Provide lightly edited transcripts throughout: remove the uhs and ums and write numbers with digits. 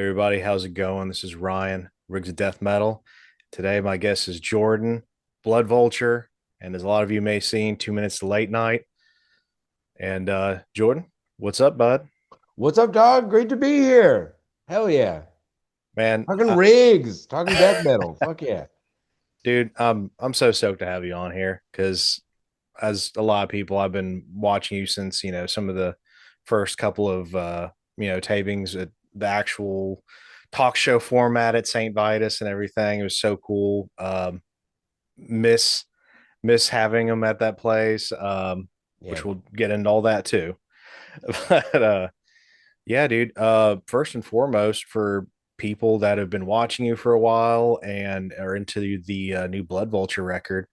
Everybody, how's it going? This is Ryan, Rigs of Death Metal. Today, my guest is Jordan, Blood Vulture, and as a lot of you may have seen, 2 minutes to late night. And Jordan, what's up, bud? What's up, dog? Great to be here. Hell yeah. Man, Talking rigs, talking death metal. Fuck yeah. dude, I'm so stoked to have you on here because, as a lot of people, I've been watching you since some of the first couple of tapings at the actual talk show format at St. Vitus and everything. It was so cool. Miss miss having them at that place, Yeah. which we'll get into all that too. But yeah, dude. First and foremost, for people that have been watching you for a while and are into the new Blood Vulture record,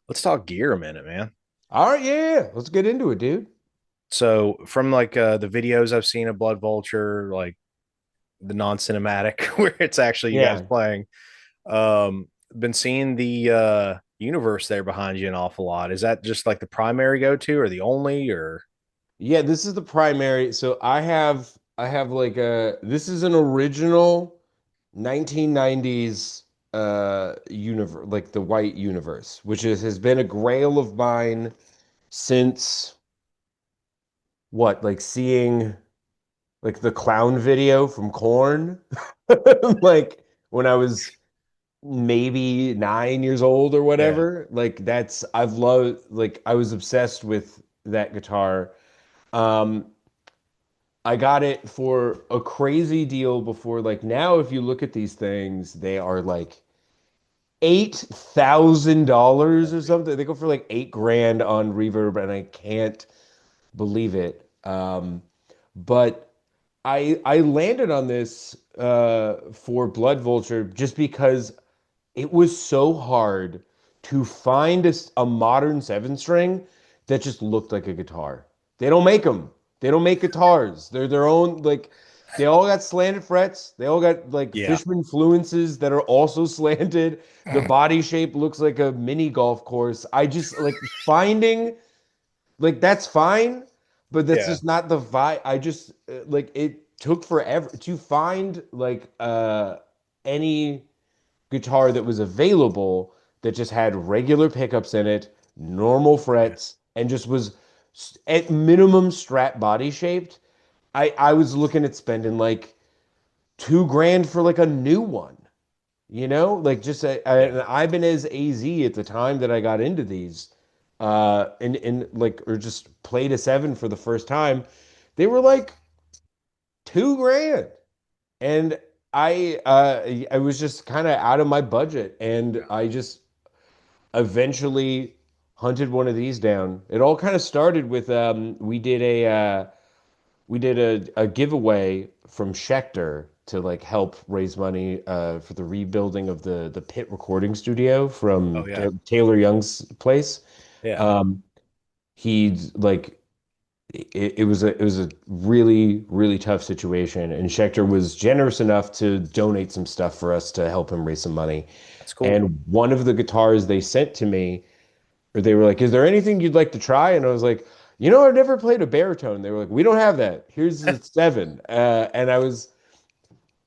let's talk gear a minute, man. All right, yeah. Let's get into it, dude. So, from like the videos I've seen of Blood Vulture, like the non-cinematic where it's actually you guys Yeah. playing, been seeing the universe there behind you an awful lot. Is that just like the primary go-to or the only or Yeah, this is the primary. So I have like a this is an original 1990s universe, like the white universe, which has been a grail of mine since what, like seeing like the clown video from Corn. Like when I was maybe 9 years old or yeah, whatever. Like that's I've loved like I was obsessed with that guitar. Um, I got it for a crazy deal before. Like now, if you look at these things, they are like $8,000 or something. They go for like 8 grand on Reverb, and I can't believe it. But I landed on this for Blood Vulture just because it was so hard to find a modern seven string that just looked like a guitar. They don't make them. They don't make guitars. They're their own, like, they all got slanted frets. They all got like yeah, Fishman fluences that are also slanted. The body shape looks like a mini golf course. I just like finding, like, that's fine, but that's yeah, just not the vibe. I just like it took forever to find like any guitar that was available that just had regular pickups in it, normal yeah, frets, and just was at minimum Strat body shaped. I was looking at spending like 2 grand for like a new one, like just yeah. an Ibanez AZ at the time that I got into these, and like or just played a seven for the first time. They were like 2 grand. And I was just kind of out of my budget, and I just eventually hunted one of these down. It all kind of started with we did a giveaway from Schecter to like help raise money for the rebuilding of the pit recording studio Oh from yeah, Taylor Young's place. yeah. Um, he like it was a really tough situation, and Schechter was generous enough to donate some stuff for us to help him raise some money. That's cool. And one of the guitars they sent to me, or they were like, "Is there anything you'd like to try?" And I was like, I've never played a baritone." They were like, "We don't have that. Here's the seven." And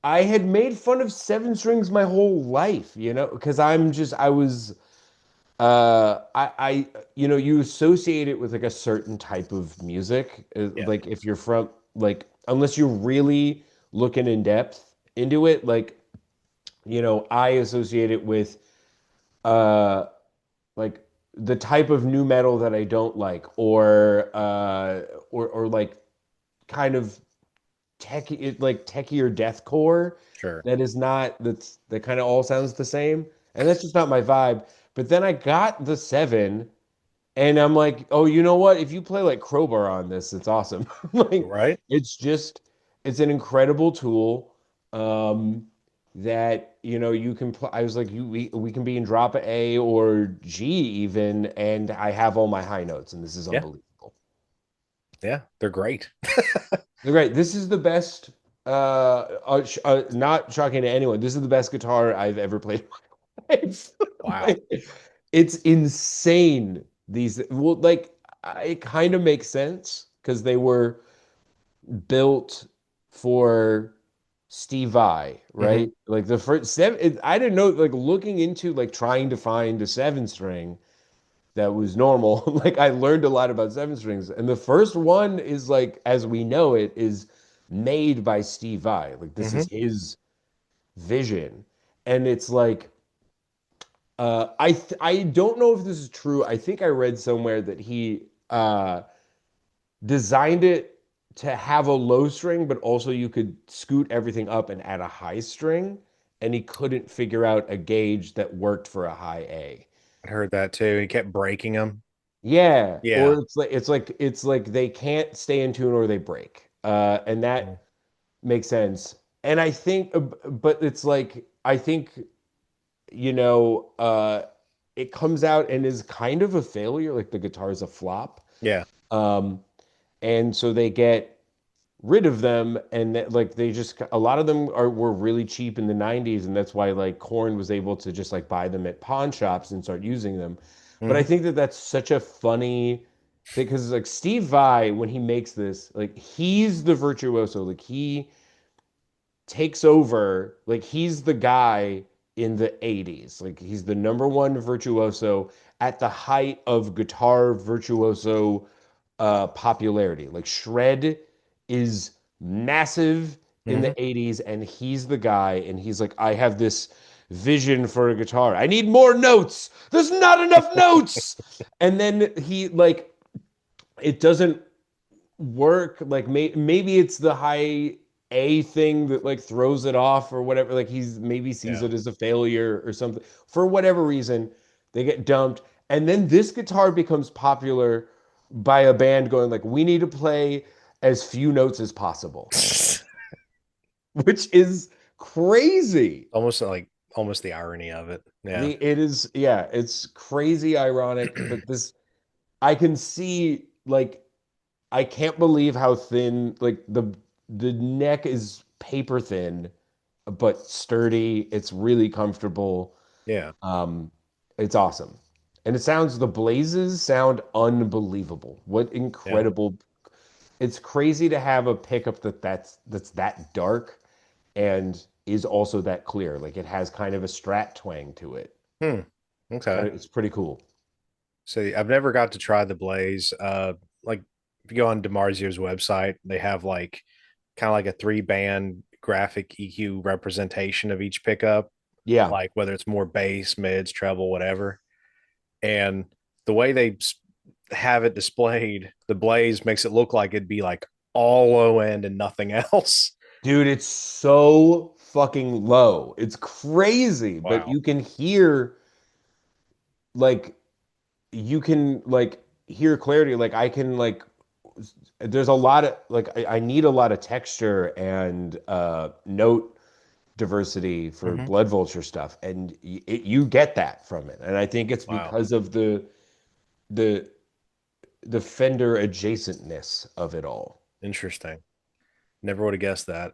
I had made fun of seven strings my whole life, because I was you associate it with like a certain type of music. Yeah, Like if you're from like unless you're really looking in depth into it, like, I associate it with uh like the type of new metal that I don't like, or like kind of techier deathcore sure. that kind of all sounds the same, and that's just not my vibe. But then I got the seven, and I'm like, oh, you know what? If you play like Crowbar on this, it's awesome. Like, Right? it's just, it's an incredible tool. Um, that you can play. I was like, we can be in drop A or G even, and I have all my high notes, and this is Yeah, unbelievable. yeah. They're great. They're great. This is the best. Not shocking to anyone. This is the best guitar I've ever played in my life. Wow. Like, it's insane. Well, like, it kind of makes sense because they were built for Steve Vai, Hmm. right? Like the first seven, I didn't know. Like looking into like trying to find a seven string that was normal. Like I learned a lot about seven strings, and the first one is like as we know it is made by Steve Vai. Like this Hmm. is his vision, and it's like I don't know if this is true. I think I read somewhere that he designed it to have a low string, but also you could scoot everything up and add a high string, and he couldn't figure out a gauge that worked for a high A. I heard that too. He kept breaking them. Yeah, Yeah. or it's like they can't stay in tune or they break. And Mm. that makes sense. And I think but it's like I think you know it comes out and is kind of a failure, like the guitar is a flop. Yeah. Um and so they get rid of them and that, like they just a lot of them were really cheap in the 90s, and that's why like Korn was able to just like buy them at pawn shops and start using them. But I Hmm. think that that's such a funny thing because like Steve Vai, when he makes this, like he's the virtuoso, like he takes over, like he's the guy in the 80s, like he's the number one virtuoso at the height of guitar virtuoso popularity. Like shred is massive in Hmm. the 80s, and he's the guy, and he's like, I have this vision for a guitar. I need more notes. There's not enough notes. And then he like it doesn't work. Like maybe it's the high A thing that like throws it off or whatever. Like he's maybe sees Yeah. it as a failure or something. For whatever reason, they get dumped. And then this guitar becomes popular by a band going like, we need to play as few notes as possible, which is crazy. Almost like almost the irony of it. Yeah. It is, yeah, it's crazy ironic, but this I can see like I can't believe how thin, like the neck is paper thin, but sturdy. It's really comfortable. Yeah. Um, it's awesome. And the blazes sound unbelievable. What Yeah. incredible. It's crazy to have a pickup that's that dark and is also that clear. Like it has kind of a Strat twang to it. Hmm. Okay. It's pretty cool. So I've never got to try the Blaze. Like if you go on DiMarzio's website, they have like kind of like a three band graphic EQ representation of each pickup, Yeah. like whether it's more bass, mids, treble, whatever. And the way they have it displayed, the Blaze makes it look like it'd be like all low end and nothing else. Dude, it's so fucking low. It's crazy, but Wow. you can hear like you can like hear clarity. Like I can like there's a lot of like I need a lot of texture and note diversity for Hmm. Blood Vulture stuff, and you get that from it. And I think it's Wow. because of the the Fender adjacentness of it all. Interesting. Never would have guessed that.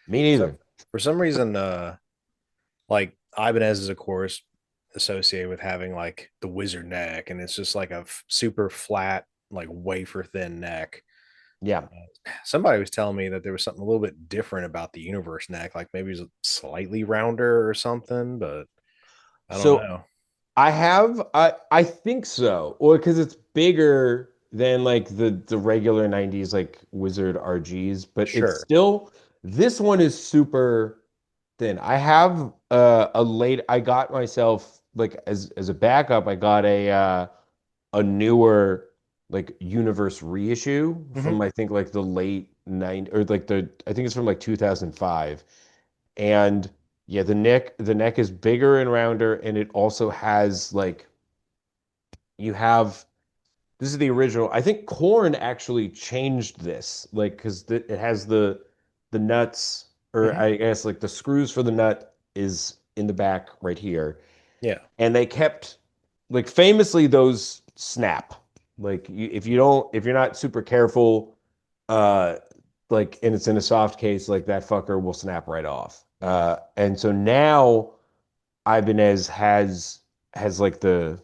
Me So neither. for some reason, like Ibanez is of course associated with having like the wizard neck, and it's just like a super flat, like wafer thin neck. Yeah. Somebody was telling me that there was something a little bit different about the universe neck, like maybe it was slightly rounder or something, but I don't So know. I think so. Or because it's bigger than like the regular 90s like Wizard RGs, but it's Sure. still this one is super thin. I have I got myself like as a backup, I got a newer like Universe reissue Hmm. from I think like the late 90 or like the I think it's from like 2005. And yeah, the neck is bigger and rounder, and it also has like you have this is the original. I think Korn actually changed this, like because it has the nuts, or Hmm. I guess like the screws for the nut is in the back right here, Yeah. and they kept like famously those snap. Like if you're not super careful, uh, like and it's in a soft case, like that fucker will snap right off. Mm. And so now Ibanez has like the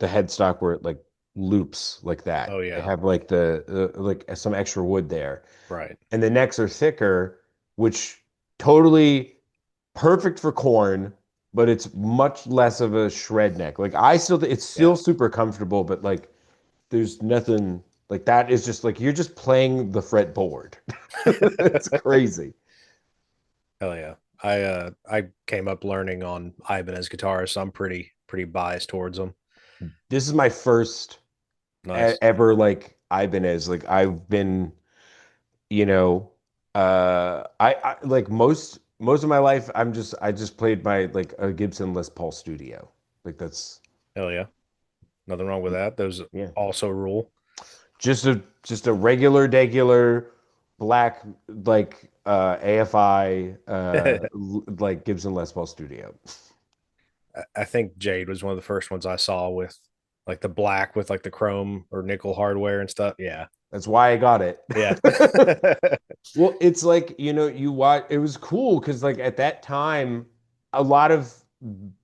headstock where it like loops like Oh that. They yeah. have like the like some extra wood there, Right. and the necks are thicker, which totally perfect for corn, but it's much less of a shred neck. Like I still, it's Yeah. still super comfortable, but like there's nothing like that is just like you're just playing the fretboard. It's crazy. Hell yeah. I came up learning on Ibanez guitar, so I'm pretty biased towards them. This is my first Nice. ever like Ibanez. Like I've been, you know, I like most of my life I just played my like a Gibson Les Paul Studio. Like that's Hell yeah. Nothing wrong with that. Those yeah. also rule. Just a regular black like AFI like Gibson Les Paul Studio. I think Jade was one of the first ones I saw with like the black with like the chrome or nickel hardware and stuff. Yeah. That's why I got it. Yeah. Well, it's like, you watch, it was cool because like at that time, a lot of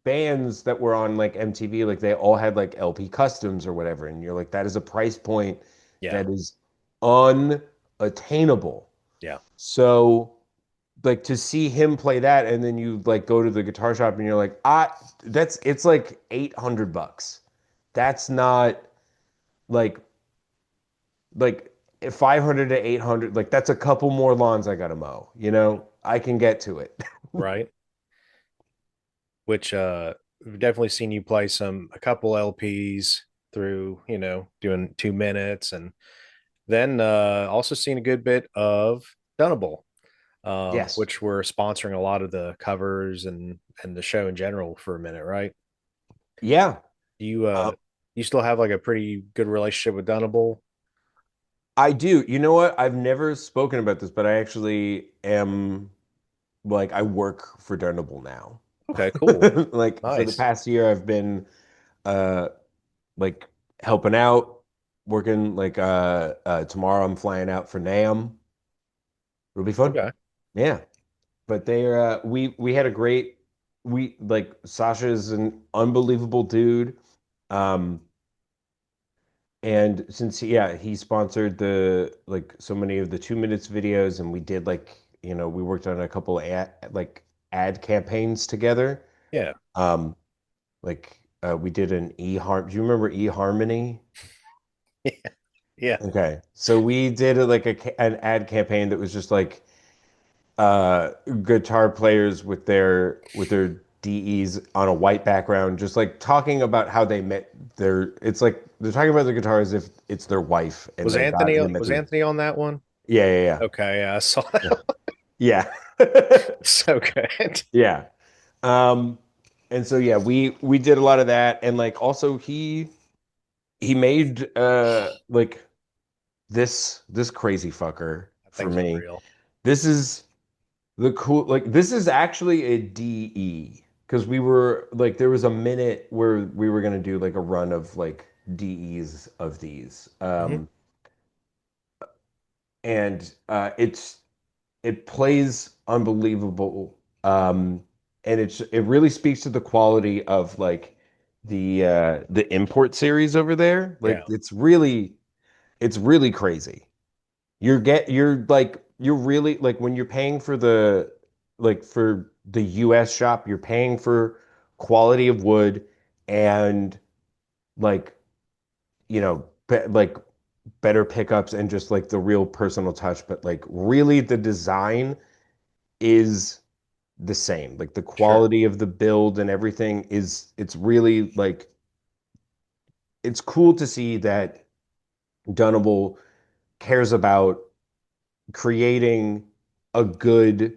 bands that were on like MTV, like they all had like LP customs or whatever. And you're like, that is a price point Yeah. that is unattainable. Yeah. So like to see him play that and then you like go to the guitar shop and you're like, it's like $800. That's not like like 500 to 800, like that's a couple more lawns I gotta mow, I can get to it. Right. Which we've definitely seen you play a couple LPs through, doing 2 minutes and then also seen a good bit of Dunnable, Yes. which were sponsoring a lot of the covers and the show in general for a minute, right? Yeah. You um, you still have like a pretty good relationship with Dunnable? I do. You know what? I've never spoken about this, but I actually am like I work for Durnable now. Okay, cool. Like for the Nice. past year I've been uh like helping out, working like tomorrow I'm flying out for NAM. It'll be fun. Okay. Yeah. But we had a great we like Sasha's an unbelievable dude. Um and since yeah, he sponsored the like so many of the 2 minutes videos and we did like, we worked on a couple ad campaigns together. Yeah. Um we did an do you remember eHarmony? Yeah. Okay. So we did an ad campaign that was just like uh guitar players with their DEs on a white background, just like talking about how they met it's like they're talking about the guitar as if it's their wife and Was they got Anthony him at was the Anthony on that one? yeah, yeah, Okay, yeah, I saw yeah. that. Yeah. So good. Yeah. Um and so yeah, we did a lot of that and like also he made like this crazy fucker That for thing's me. unreal. This is the cool, like this is actually a DE because we were like there was a minute where we were gonna do like a run of like DEs of these. Hmm. And it plays unbelievable. And it really speaks to the quality of like the import series over there. Like Yeah, it's really crazy. You're really like when you're paying for the US shop, you're paying for quality of wood and like, like better pickups and just like the real personal touch, but like really the design is the same. Like the sure. quality of the build and everything it's really like it's cool to see that Dunnable cares about creating a good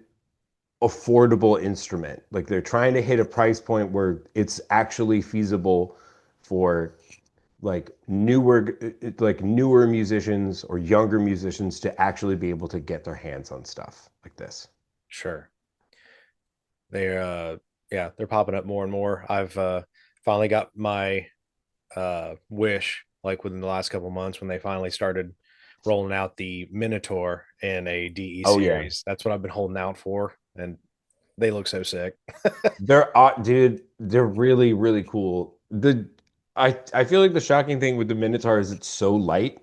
affordable instrument. Like they're trying to hit a price point where it's actually feasible for like newer musicians or younger musicians to actually be able to get their hands on stuff like this. Sure. They're yeah, they're popping up more and more. I've finally got my wish like within the last couple months when they finally started rolling out the Minotaur in a DE Oh yeah. series. That's what I've been holding out for, and they look so sick. Dude, they're really, really cool. I feel like the shocking thing with the Minotaur is it's so light.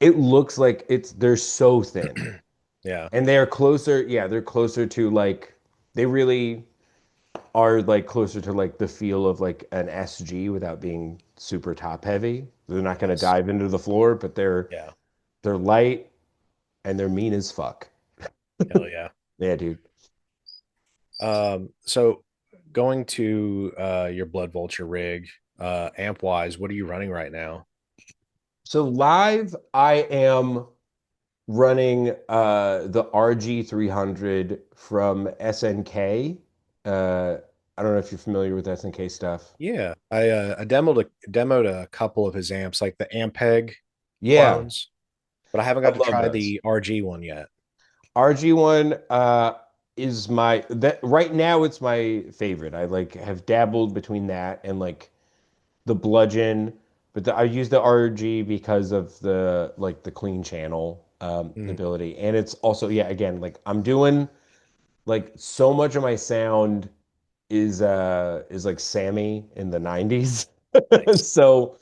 It looks like they're so thin. Yeah. And they're closer, yeah, they're closer to like they really are like closer to like the feel of like an SG without being super top heavy. They're not going to Nice. dive into the floor, but Yeah. they're light and they're mean as fuck. Hell yeah. Yeah, dude. So going to your Blood Vulture rig, amp wise, what are you running right now? So live, I am running the RG 300 from SNK. I don't know if you're familiar with SNK stuff. Yeah, I demoed a couple of his amps, like the Ampeg Yeah, clones, but I haven't I got to love try those. the RG one yet. RG1 is my that right now it's my favorite. I like have dabbled between that and like the bludgeon, but I use the RG because of the like the clean channel Mhm. ability. And it's also yeah, again, like I'm doing like so much of my sound is like Sammy in the 90s. Nice. So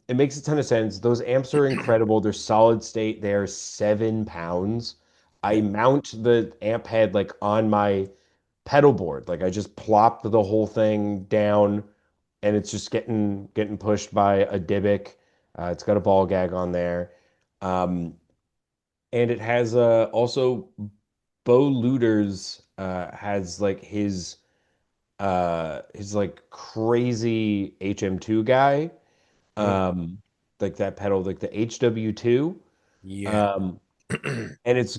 it makes a ton of sense. Those amps are incredible. They're solid state. They're 7 pounds. I Yeah. mount the amp head like on my pedal board. Like I just plop the whole thing down and it's just getting pushed by a Dybbuk. It's got a ball gag on there. Um, and it has also Bo Luders has like his like crazy HM2 guy Mm. um like that pedal like the HW2 Yeah. um and it's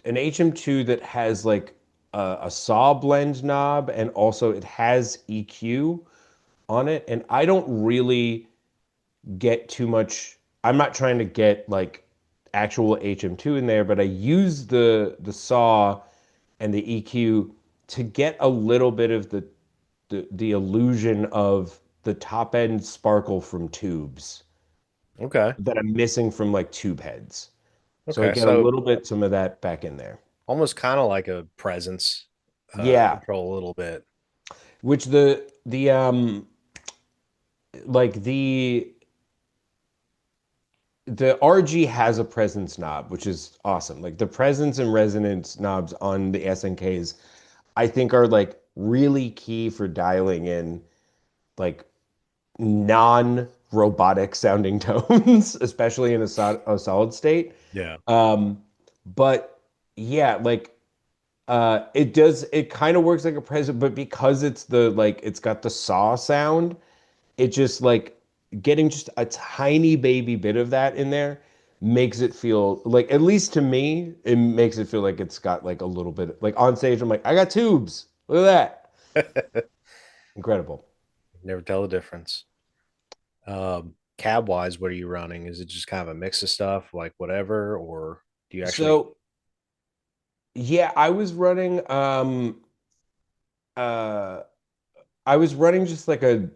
an HM2 that has like a saw blend knob and also it has EQ on it and I don't really get too much. I'm not trying to get like actual HM2 in there, but I use the saw and the EQ to get a little bit of the illusion of the top end sparkle from tubes Okay. that I'm missing from like tube heads. So I Okay. get a So little bit some of that back in there. almost kind of like a presence Yeah, control a little bit. which the like the RG has a presence knob, which is awesome. Like the presence and resonance knobs on the SNKs, I think are like really key for dialing in like non-robotic sounding tones, especially in a solid state. Yeah. Um, but yeah, like it kind of works like a present, but because it's the like it's got the saw sound, it just like getting just a tiny baby bit of that in there makes it feel like at least to me, it makes it feel like it's got like a little bit like on stage, I'm like, I got tubes. Look at that. Incredible. Never tell the difference. Cab wise, what are you running? Is it just kind of a mix of stuff, like whatever, or do you actually? So yeah, uh I was running just like a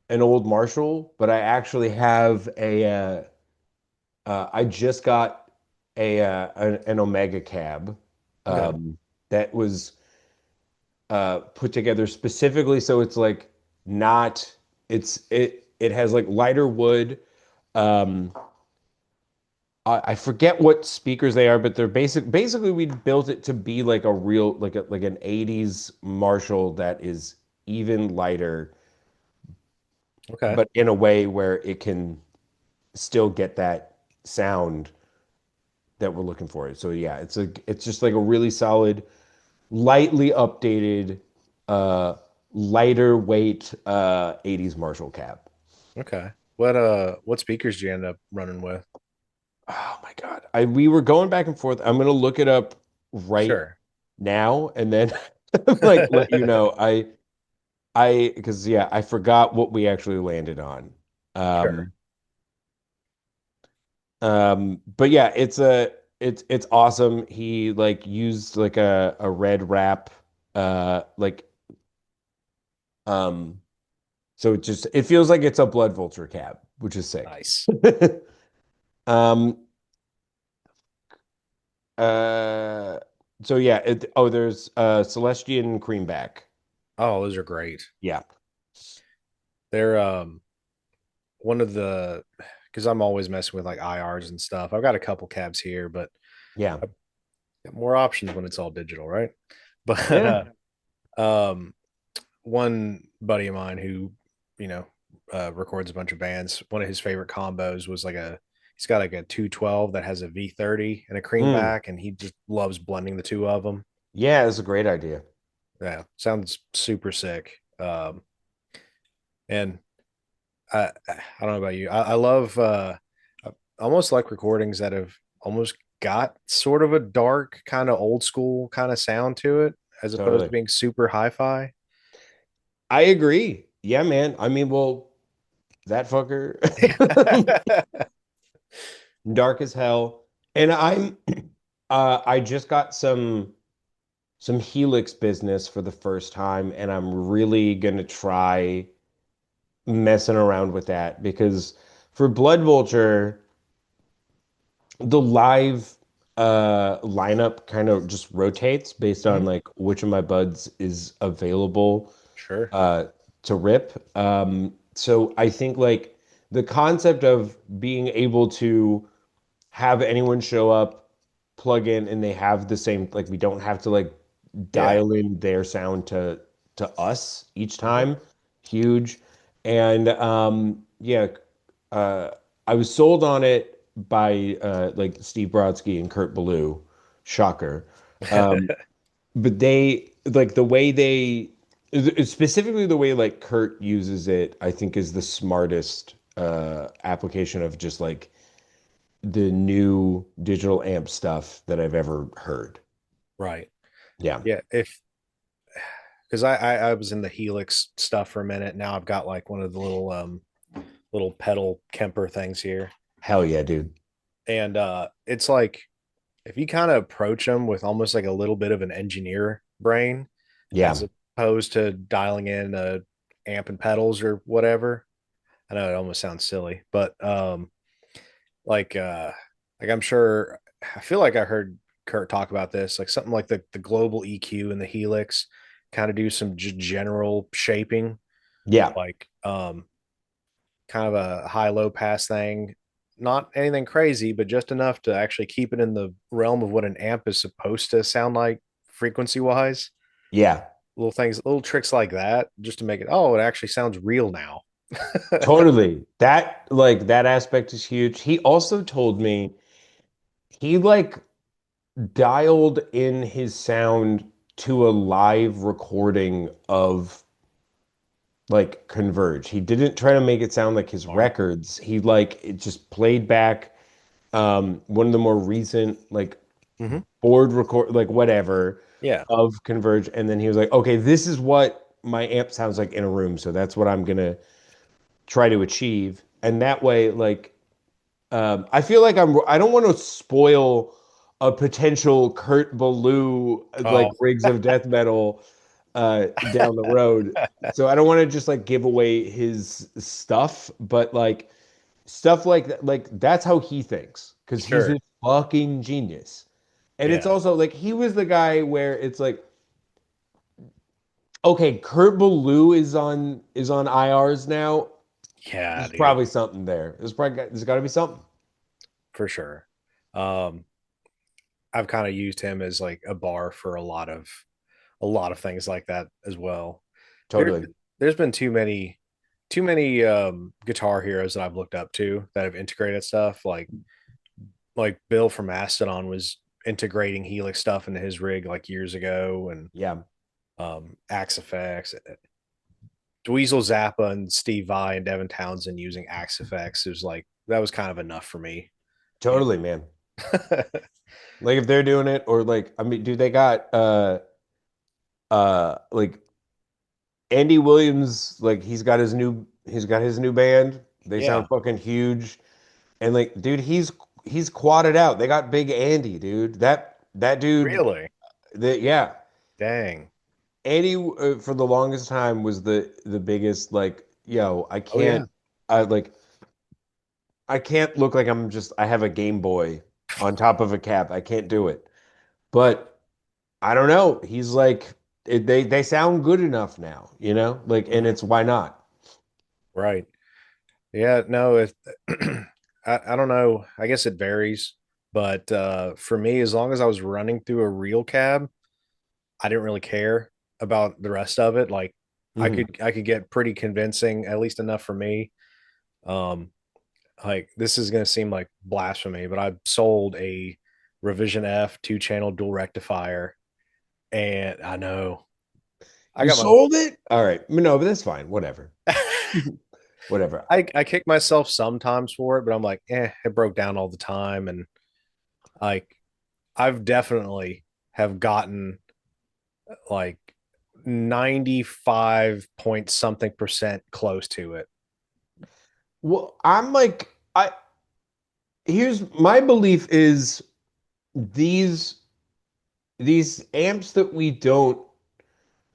an old Marshall, but I actually have I just got an Omega cab Okay. um, that was put together specifically so it's like not it has like lighter wood. Um, I forget what speakers they are, but they're basically we built it to be like a real like an 80s Marshall that is even lighter, Okay. but in a way where it can still get that sound that we're looking for. So yeah, it's just like a really solid, lightly updated, uh, lighter weight 80s Marshall cab. Okay. What speakers do you end up running with? Oh my God. We were going back and forth. I'm gonna look it up right Sure. now and then like let you know. I because yeah, I forgot what we actually landed on. Sure. Um but yeah, it's awesome. He like used like a red wrap like um so it feels like it's a blood vulture cab, which is sick. Nice. Um uh so yeah, there's Celestian Creamback. Oh, those are great. Yeah. They're one of the because I'm always messing with like IRs and stuff. I've got a couple cabs here, but Yeah. I've got more options when it's all digital, right? But Yeah. one buddy of mine who, you know, records a bunch of bands. One of his favorite combos was like he's got like a 212 that has a V30 and a cream Mm. back, and he just loves blending the two of them. Yeah, that's a great idea. Yeah, sounds super sick. And I don't know about you. I love I almost like recordings that have almost got sort of a dark kind of old school kind of sound to it, as opposed to Totally. being super hi-fi. I agree. Yeah, man. I mean, well, that fucker dark as hell. And I just got some Helix business for the first time, and I'm really gonna try messing around with that because for Blood Vulture, the live lineup kind of just rotates based on Mhm. like which of my buds is available Sure. uh to rip. So I think like the concept of being able to have anyone show up, plug in, and they have the same, like we don't have to like Yeah. dial in their sound to us each Mhm. time. Huge. And yeah, uh I was sold on it by like Steve Brodsky and Kurt Ballou. Shocker. Um, but they like the way they specifically the way like Kurt uses it, I think is the smartest application of just like the new digital amp stuff that I've ever heard. Right. Yeah. Yeah. If because I was in the Helix stuff for a minute. Now I've got like one of the little pedal Kemper things here. Hell yeah, dude. And it's like if you kind of approach them with almost like a little bit of an engineer brain, as Yeah. opposed to dialing in amp and pedals or whatever. I know it almost sounds silly, but like uh like I'm sure I feel like I heard Kurt talk about this, like something like the global EQ and the Helix kind of do some general shaping, Yeah. like kind of a high low pass thing, not anything crazy, but just enough to actually keep it in the realm of what an amp is supposed to sound like frequency wise. Yeah. Little things, little tricks like that, just to make it, oh, it actually sounds real now. Totally. That like that aspect is huge. He also told me he like dialed in his sound to a live recording of like Converge. He didn't try to make it sound like his Smart. records. He like it just played back one of the more recent like Mm-hmm. board record like whatever Yeah. of Converge, and then he was like, okay, this is what my amp sounds like in a room, so that's what I'm gonna try to achieve. And that way, like I feel like I don't want to spoil a potential Kurt Ballou like Oh, Rigs of Death Metal down the road. So I don't want to just like give away his stuff, but like stuff like that, like that's how he thinks because he's a sure. fucking genius. And it's Yeah. also like he was the guy where it's like, okay, Kurt Ballou is on IRs now. Yeah, There's dude, probably something there. There's got to be something. for sure. Um, I've kind of used him as like a bar for a lot of things like that as well. There, Totally. there's been too many guitar heroes that I've looked up to that have integrated stuff. Like Bill from Mastodon was integrating Helix stuff into his rig like years ago, and Yeah. Axe Effects. Dweezil Zappa and Steve Vai and Devin Townsend using Axe Effects is like that was kind of enough for me. You Totally, man. know? Like if they're doing it, or like I mean, dude, they got like Andy Williams, like he's got his new band. They sound Yeah, fucking huge. And like, dude, he's quadded out. They got Big Andy, dude. That dude, really. yeah. Dang. Andy for the longest time was the biggest like, yo, Oh yeah. I can't look like I have a Game Boy on top of a cap. I can't do it. But I don't know. He's like they sound good enough now, Like, and Mhm. it's why not? Right. Yeah. No. I don't know. I guess it varies, but for me, as long as I was running through a real cab, I didn't really care about the rest of it. Like Mhm. I could get pretty convincing, at least enough for me. Um, like this is gonna seem like blasphemy, but I sold a Revision F 2 channel dual rectifier, and I know I You got my sold it? All right. No, but that's fine. Whatever. Whatever. I kick myself sometimes for it, but I'm like, it broke down all the time, and like I've definitely have gotten like 95 point something percent close to it. Well, I'm like, here's my belief is these these amps that we don't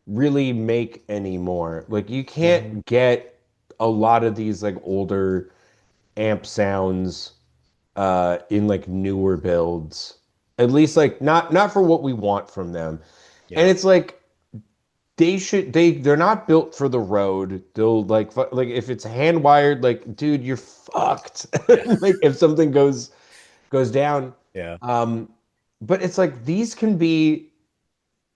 really make anymore. Like you Mhm. can't get a lot of these like older amp sounds in like newer builds. At least like not for what we want from them. And Yeah, it's like they're not built for the road. They'll like if it's hand wired, like dude, you're fucked. yeah, Like if something goes down. yeah, Um, but it's like these can be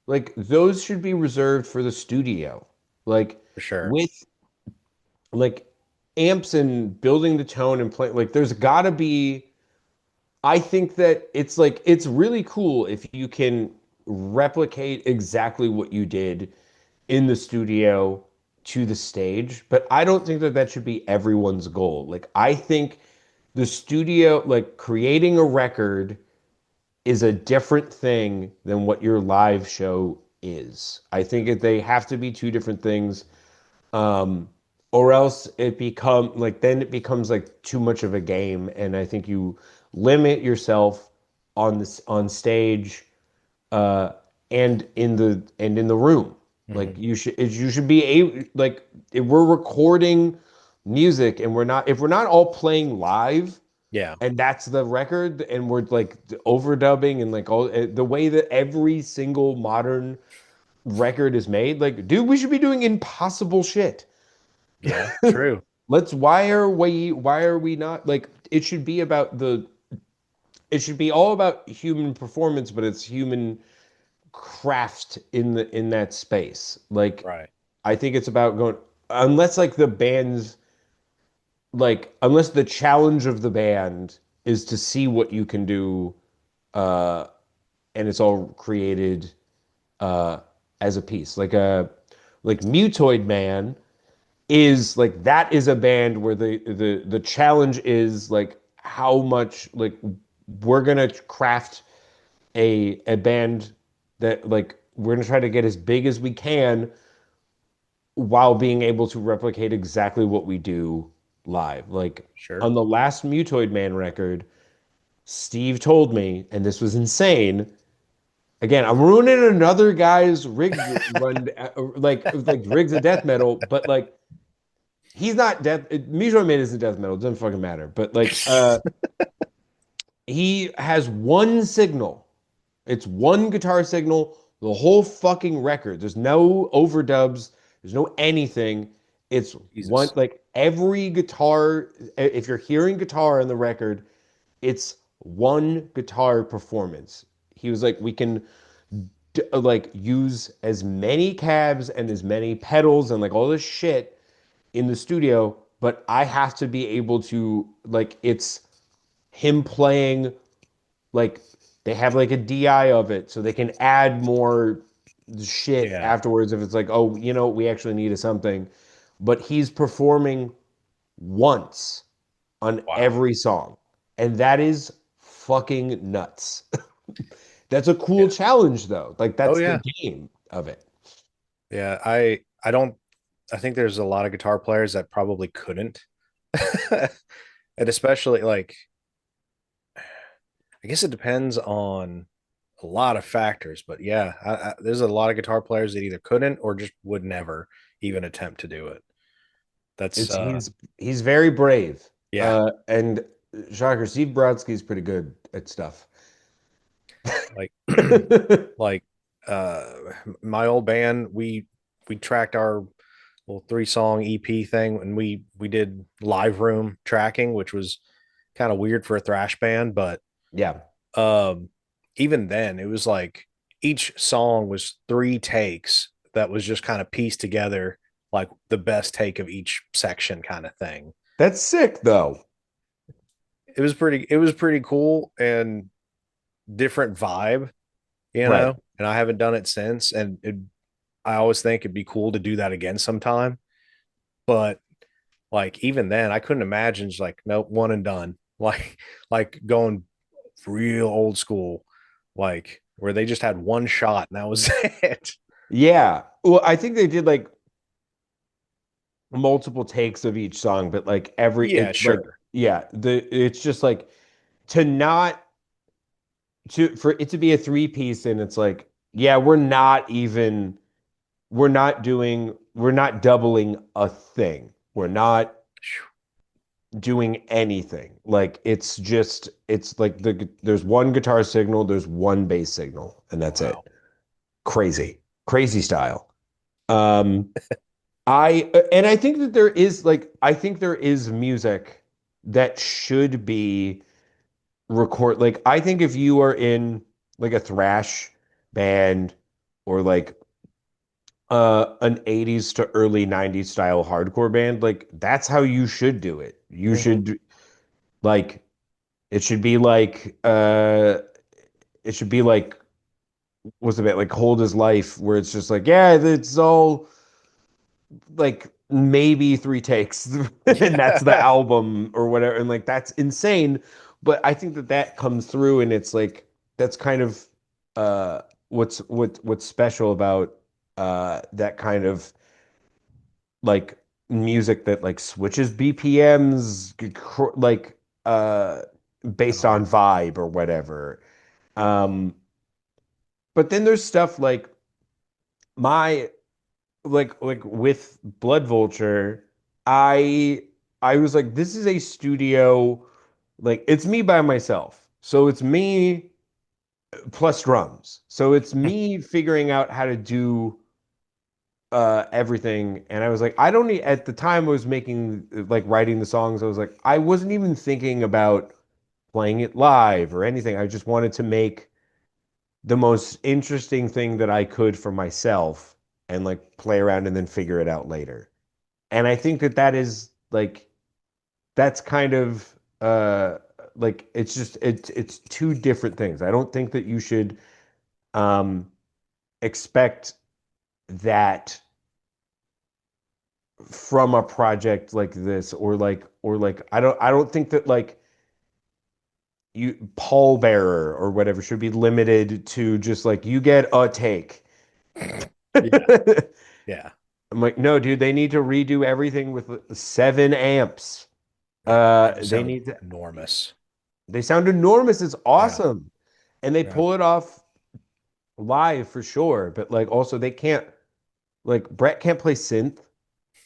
like those should be reserved for the studio. Like for sure. with like amps and building the tone and play like there's gotta be I think that it's like it's really cool if you can replicate exactly what you did in the studio to the stage, but I don't think that that should be everyone's goal. Like I think the studio like creating a record is a different thing than what your live show is. I think that they have to be two different things. Um, or else it become like then it becomes like too much of a game, and I think you limit yourself on this on stage uh, and in the room. Like Hmm. you should be able like if we're recording music and we're not if we're not all playing live Yeah, and that's the record and we're like overdubbing and like all the way that every single modern record is made like dude we should be doing impossible shit. yeah, true. Let's why are we not like it should be about the it should be all about human performance but it's human craft in that space. Like Right. I think it's about going unless like the band's like unless the challenge of the band is to see what you can do uh and it's all created uh as a piece. Like Mutoid Man is like that is a band where the challenge is like how much like we're gonna craft a band that like we're gonna try to get as big as we can while being able to replicate exactly what we do live. Like Sure. on the last Mutoid Man record, Steve told me, and this was insane. Again, I'm ruining another guy's rig run, like rigs of death metal, but like he's not death. Mutoid Man isn't death metal. It doesn't fucking matter. But like, he has one signal. It's one guitar signal, the whole fucking record. There's no overdubs, there's no anything. It's one Jesus. like every guitar, if you're hearing guitar on the record, it's one guitar performance. He was like, we can like use as many cabs and as many pedals and like all this shit in the studio, but I have to be able to like it's him playing like they have like a DI of it so they can add more shit Yeah. afterwards if it's like, oh, you know, we actually needed something. But he's performing once on Wow. every song. And that is fucking nuts. That's a cool Yeah. challenge though. Like Oh that's the yeah. game of it. Yeah. I don't I think there's a lot of guitar players that probably couldn't. And especially like I guess it depends on a lot of factors, but yeah, there's a lot of guitar players that either couldn't or just would never even attempt to do it. That's It's he's very brave. yeah, And shocker, Steve Brodsky's pretty good at stuff. like like uh my old band, we tracked our little 3 song EP thing and we did live room tracking, which was kind of weird for a thrash band, but Yeah. um, even then, it was like each song was three takes that was just kind of pieced together, like the best take of each section, kind of thing. That's sick though. It was pretty cool and different vibe, you Right. know. And I haven't done it since, I always think it'd be cool to do that again sometime. But like even then, I couldn't imagine just like nope, one and done, like going real old school, like where they just had one shot and that was it. Yeah. Well, I think they did like multiple takes of each song, but like every Yeah, it's like sure. yeah, the it's just like to not to for it to be a three piece and it's like yeah, we're not doubling a thing. We're not doing anything. Like it's like there's one guitar signal, there's one bass signal, and that's it. Wow. Crazy. Crazy style. Um I think that I think there is music that should be record I think if you are in like a thrash band or like an 80s to early 90s style hardcore band, like that's how you should do it. You Hmm. should like it should be like it should be like what's the bit like Hold His Life where it's just like yeah, it's all like maybe three takes and that's the Yeah. album or whatever and like that's insane but I think that that comes through and it's like that's kind of uh what's special about that kind of like music that like switches BPMs like based Oh on yeah. vibe or whatever um but then there's stuff like my like with Blood Vulture, I I was like, this is a studio, like it's me by myself. So it's me plus drums. So it's me figuring out how to do everything. And I was like, I don't need at the time I was making like writing the songs, I was like, I wasn't even thinking about playing it live or anything. I just wanted to make the most interesting thing that I could for myself and like play around and then figure it out later. And I think that that is like that's kind of like it's two different things. I don't think that you should um expect that from a project like this or like I don't think that like you Paul Bearer or whatever should be limited to just like you get a take. Yeah. Yeah. I'm like, no, dude, they need to redo everything with 7 amps. Yeah. They just They sound need to, enormous. they sound enormous. It's Yeah. awesome. And they Yeah. pull it off live for sure. But like also they can't like Brett can't play synth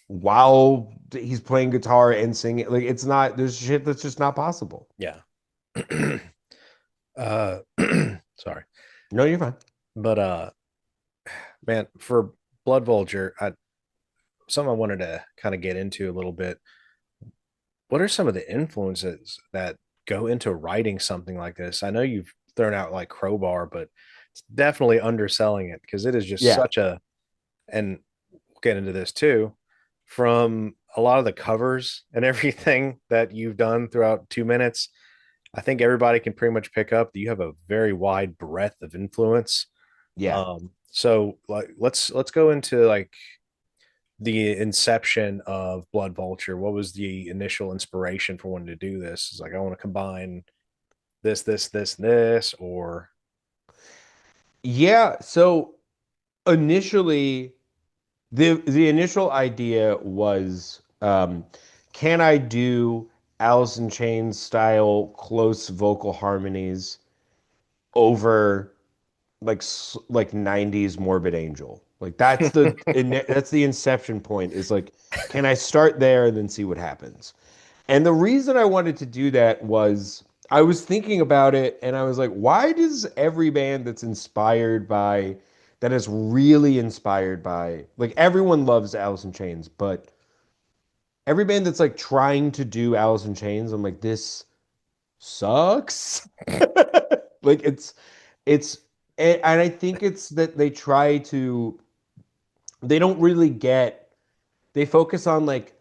while he's playing guitar and singing. Like it's not there's shit that's just not possible. Yeah. uh sorry. No, you're fine. But man, for Blood Vulture, something I wanted to kind of get into a little bit. What are some of the influences that go into writing something like this? I know you've thrown out like Crowbar, but it's definitely underselling it because it is just Yeah. such a, and we'll get into this too, from a lot of the covers and everything that you've done throughout 2 minutes. I think everybody can pretty much pick up that you have a very wide breadth of influence. Yeah. So like let's go into like the inception of Blood Vulture. What was the initial inspiration for wanting to do this? It's like I want to combine this, or Yeah. So initially the initial idea was can I do Alice in Chains style close vocal harmonies over like 90s Morbid Angel. Like that's the inception point is like can I start there and then see what happens? And the reason I wanted to do that was I was thinking about it and I was like why does every band that's inspired by that is really inspired by like everyone loves Alice in Chains, but every band that's like trying to do Alice in Chains, I'm like sucks. Like it's and I think it's that they try to they don't really get they focus on like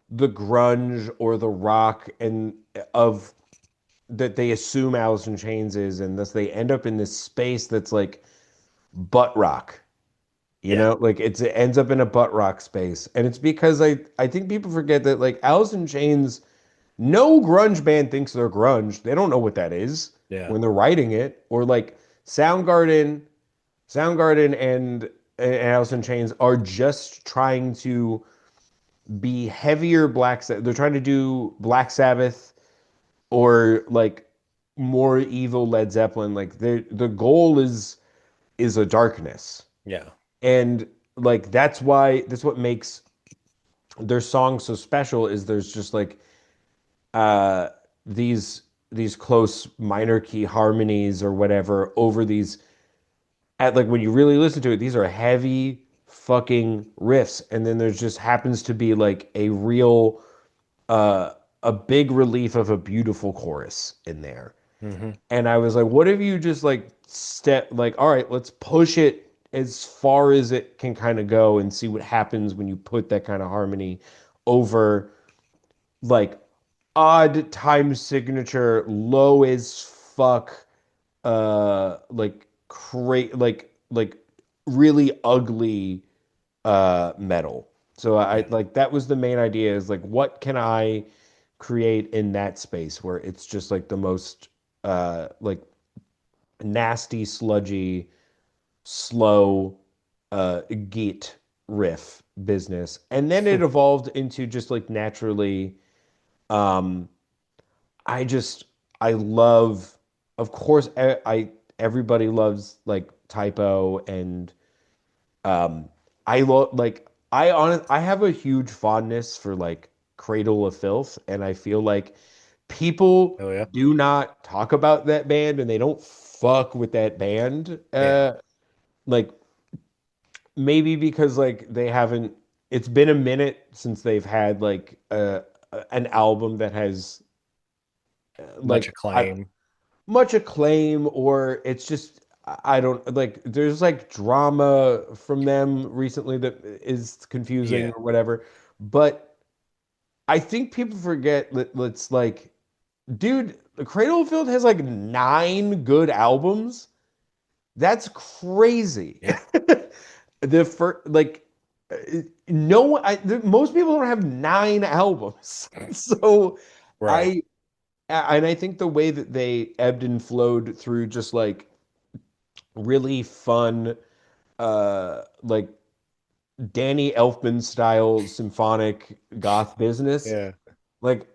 the grunge or the rock and of that they assume Alice in Chains is, and thus they end up in this space that's like butt rock. You Yeah. know, like it ends up in a butt rock space. And it's because I think people forget that like Alice in Chains, no grunge band thinks they're grunge. They don't know what that is Yeah. when they're writing it. Or like Soundgarden, Soundgarden and Alice in Chains are just trying to be heavier Black Sabbath. They're trying to do Black Sabbath or like more evil Led Zeppelin. Like the goal is a darkness. Yeah. And like that's what makes their songs so special is there's just like uh these these close minor key harmonies or whatever over these at like when you really listen to it, these are heavy fucking riffs. And then there's just happens to be like a real uh a big relief of a beautiful chorus in there. Hmm. And I was like, what if you just like step like, all right, let's push it as far as it can kind of go and see what happens when you put that kind of harmony over like odd time signature, low as fuck, like really ugly metal. So I Yeah. like that was the main idea is like what can I create in that space where it's just like the most like nasty, sludgy, slow git riff business. And then it evolved into just like naturally um I just I love of course everybody loves like typo and um I love like I have a huge fondness for like Cradle of Filth and I feel like people Oh yeah. do not talk about that band and they don't fuck with that band Yeah. like maybe because like they haven't it's been a minute since they've had like an album that has Much like acclaim. much acclaim or it's just I don't like there's like drama from them recently that is confusing Yeah. or whatever but I think people forget that it's like dude the Cradle of Filth has like 9 good albums. That's crazy. Yeah. The first, like, no one, most people don't have 9 albums. So Right. I, and I think the way that they ebbed and flowed through just like really fun, like Danny Elfman style symphonic goth business, Yeah. like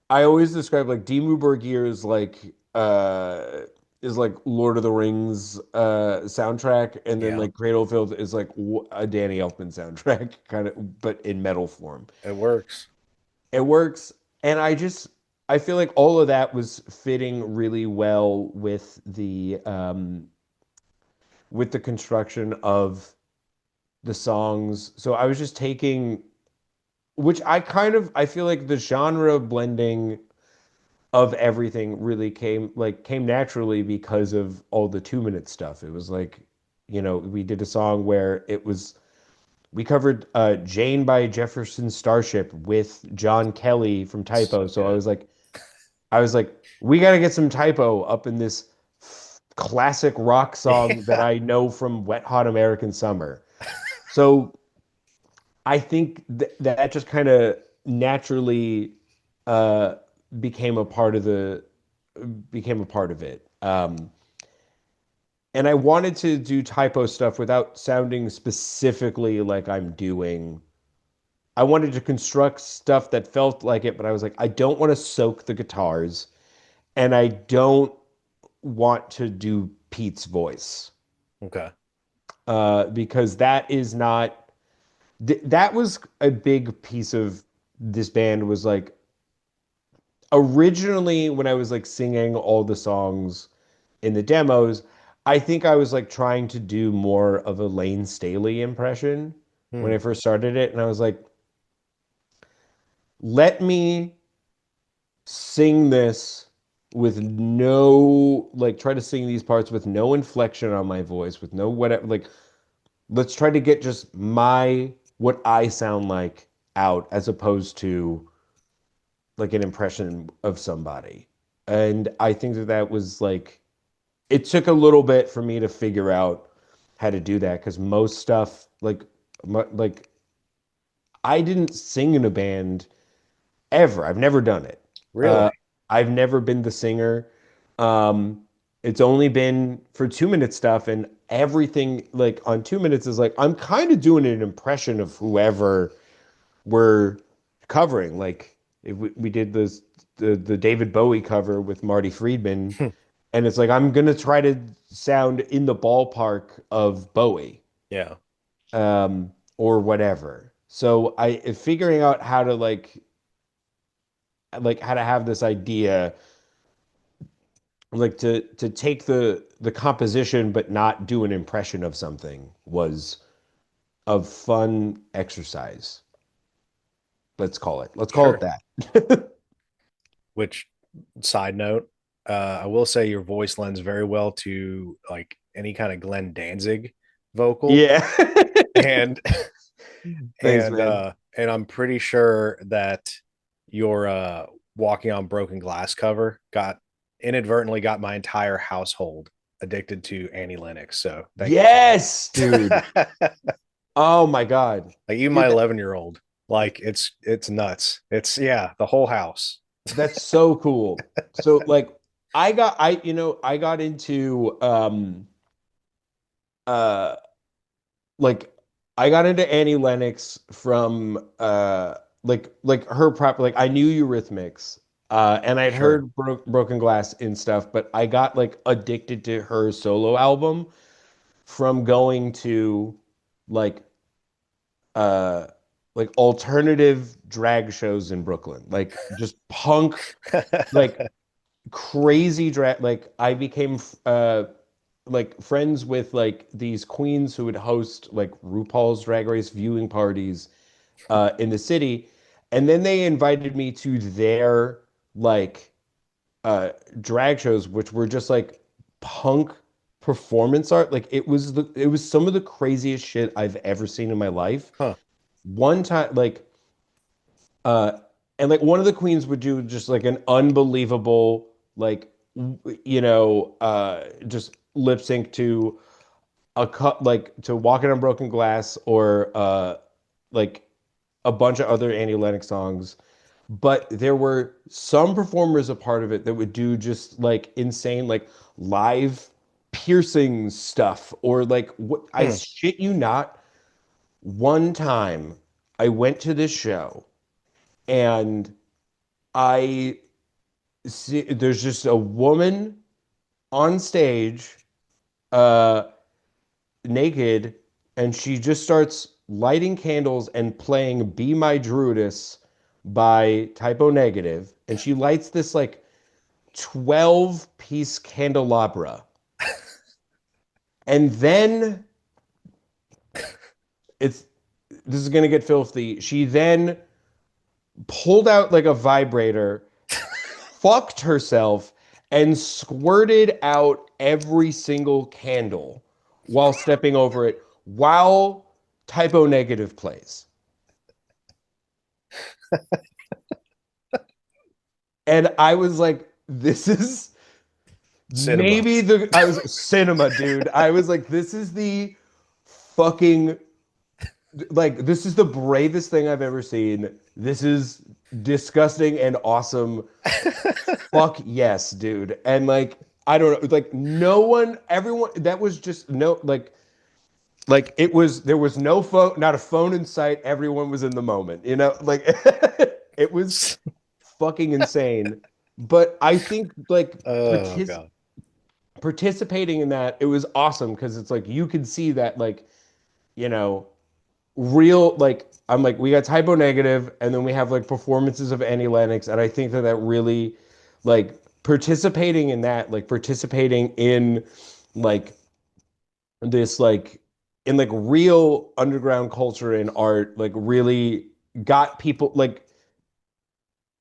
I always describe like Dimmu Borgir is like Lord of the Rings soundtrack, and then Yeah. like Cradle of Filth is like a Danny Elfman soundtrack, kind of, but in metal form. It works. It works, and I feel like all of that was fitting really well with the construction of the songs. So I was just taking, which I feel like the genre blending of everything really came naturally because of all the 2 minute stuff. It was like, we did a song where we covered Jane by Jefferson Starship with John Kelly from So Typo. So good. I was like, we got to get some Typo up in this classic rock song that Yeah. I know from Wet Hot American Summer. So I think that just kind of naturally uh, became a part of the became a part of it. And I wanted to do typo stuff without sounding specifically like I'm doing. I wanted to construct stuff that felt like it, but I was like, I don't want to soak the guitars, and I don't want to do Pete's voice Okay. because that is not. That was a big piece of this band was like originally when I was like singing all the songs in the demos, I think I was like trying to do more of a Lane Staley impression when Hmm. I first started it. And I was like, let me sing this with no like try to sing these parts with no inflection on my voice, with no whatever. Like, let's try to get just my what I sound like out as opposed to like an impression of somebody. And I think that that was like it took a little bit for me to figure out how to do that because most stuff like I didn't sing in a band ever. I've never done it. Really? Uh, I've never been the singer. Um, it's only been for 2 minute stuff, and everything like on 2 minutes is like I'm kind of doing an impression of whoever we're covering. Like if we did this the David Bowie cover with Marty Friedman, and it's like I'm gonna try to sound in the ballpark of Bowie, Yeah. or whatever. So I figuring out how to like how to have this idea like to take the composition but not do an impression of something was a fun exercise. Let's call it Sure. that. Which, side note, I will say your voice lends very well to like any kind of Glenn Danzig vocal, Yeah. and Thanks, man. and I'm pretty sure that your Walking on Broken Glass cover got inadvertently got my entire household addicted to Annie Lennox. So thank you for Yes, dude. that. Oh my God. Like even my Dude, 11-year-old, like it's nuts. It's yeah, the whole house. that's so cool. So like I got into uh like I got into Annie Lennox from like her prop like I knew Eurythmics and I'd Sure. heard Broken Glass and stuff, but I got like addicted to her solo album from going to like uh like alternative drag shows in Brooklyn. Like just punk like crazy drag like I became like friends with like these queens who would host like RuPaul's Drag Race viewing parties in the city, and then they invited me to their like uh, drag shows, which were just like punk performance art. Like it was some of the craziest shit I've ever seen in my life. Huh. One time, uh, and like one of the queens would do just like an unbelievable like just lip sync to a cut like to Walking on Broken Glass or like a bunch of other Annie Lennox songs. But there were some performers a part of it that would do just like insane like live piercing stuff or like what I Hmm. shit you not, one time I went to this show and I see there's just a woman on stage uh naked, and she just starts lighting candles and playing Be My Druidess by Typo Negative. And she lights this like 12-piece candelabra. And then it's this is gonna get filthy. She then pulled out like a vibrator, fucked herself, and squirted out every single candle while stepping over it while Typo Negative plays. And I was like, this is Cinema. maybe the I was cinema, dude. I was like, this is the fucking like this is the bravest thing I've ever seen. This is disgusting and awesome. Fuck yes, dude. And like I don't know, like no one, everyone that was just no like it was there was no phone, not a phone in sight. Everyone was in the moment, like it was fucking insane. But I think like Oh God. participating in that, it was awesome because it's like you could see that like, you know, real like I'm like we got Typo Negative and then we have like performances of Annie Lennox, and I think that that really like participating in that, like participating in like this like in like real underground culture and art like really got people like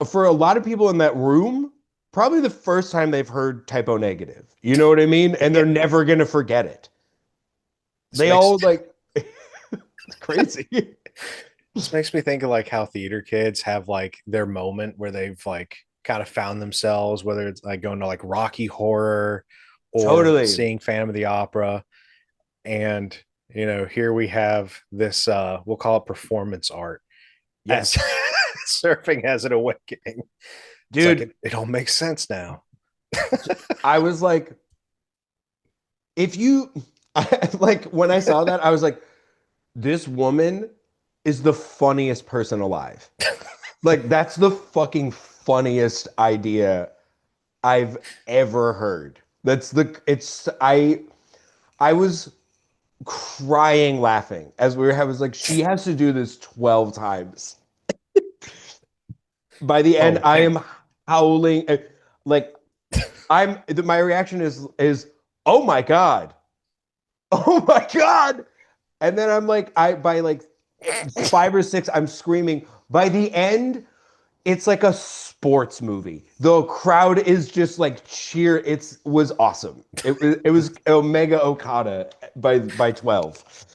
for a lot of people in that room probably the first time they've heard typo negative. You know what I mean? And Yeah. they're never gonna forget it. This They makes all like it's crazy. this makes me think of like how theater kids have like their moment where they've like kind of found themselves, whether it's like going to like Rocky Horror or Totally. seeing Phantom of the Opera. And here we have this we'll call it performance art as Yes. surfing as an awakening. It's like Dude, it all makes sense now. I was like, if you like when I saw that, I was like, this woman is the funniest person alive. Like, that's the fucking funniest idea I've ever heard. I was crying laughing as we were having, I was like, she has to do this 12 times. By the end, Oh I man. am howling. Like, my reaction is, oh my God. Oh my God. And then I'm like, by like five or six, I'm screaming. By the end, it's like a sports movie. The crowd is just like cheer. It was awesome. It was Omega Okada by 12.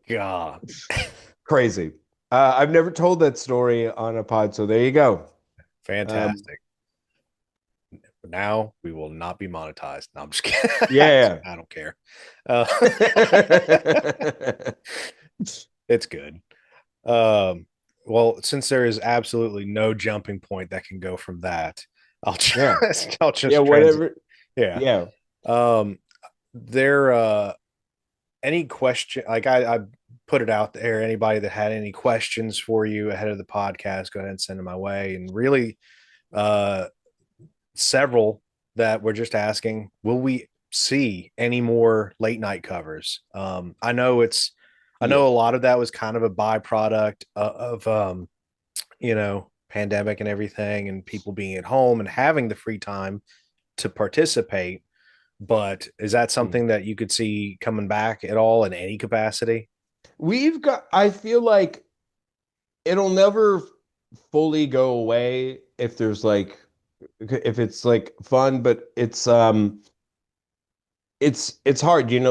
God. Crazy. I've never told that story on a pod, so there you go. Um, Fantastic. Now we will not be monetized. No, I'm just kidding. yeah. I don't care. Uh, it's good. Um, well, since there is absolutely no jumping point that can go from that, I'll Yeah. just I'll Yeah, just transit. whatever. Yeah. Yeah. Um, there any question like I put it out there. Anybody that had any questions for you ahead of the podcast, go ahead and send them my way. And really, uh, several that were just asking, will we see any more late night covers? I Yeah. know a lot of that was kind of a byproduct of pandemic and everything, and people being at home and having the free time to participate. But is that Hmm. something that you could see coming back at all in any capacity? I feel like it'll never fully go away if there's like, if it's like fun, but it's hard,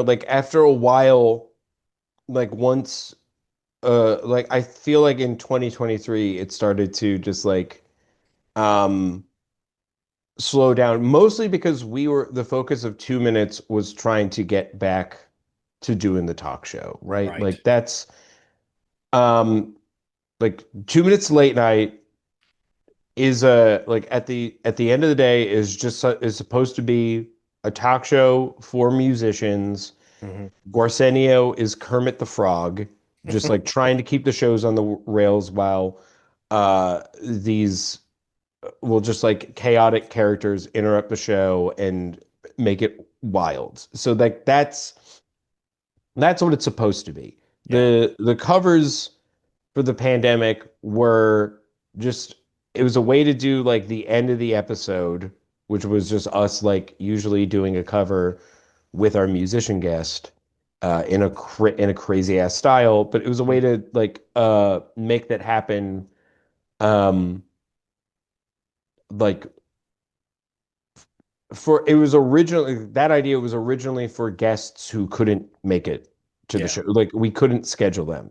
like after a while, like once, like I feel like in 2023, it started to just like, um, slow down, mostly because the focus of 2 minutes was trying to get back to doing the talk show, right? Right. Like um, like 2 minutes late night is like at the end of the day is supposed to be a talk show for musicians. Mhm. Garcenio is Kermit the Frog, just like trying to keep the shows on the rails while these will just like chaotic characters interrupt the show and make it wild. So like that's what it's supposed to be. Yeah. The covers for the pandemic were just, it was a way to do like the end of the episode, which was just us like usually doing a cover with our musician guest in a crazy ass style, but it was a way to like make that happen, um like for it was originally that idea was originally for guests who couldn't make it to the Yeah. show. Like we couldn't schedule them.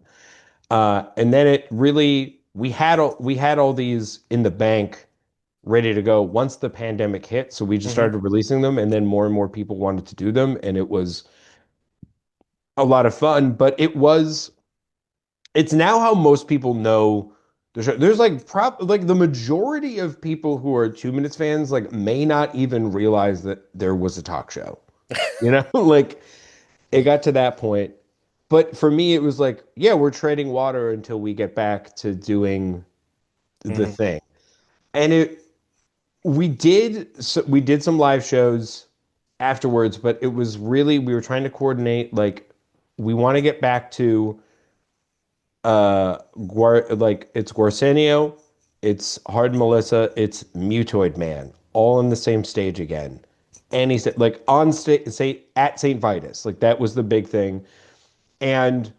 And then it really we had all these in the bank ready to go once the pandemic hit. So we just Hmm. started releasing them, and then more and more people wanted to do them, and it was a lot of fun. But it's now how most people know the show. There's like the majority of people who are 2 minutes fans like may not even realize that there was a talk show. Like it got to that point. But for me, it was like, yeah, we're trading water until we get back to doing the Hmm. thing. And we did some live shows afterwards, but it was really, we were trying to coordinate, like, we want to get back to like it's Guarsenio, it's Hard Melissa, it's Mutoid Man, all on the same stage again. And he said, like on stage, say at St. Vitus, like that was the big thing. And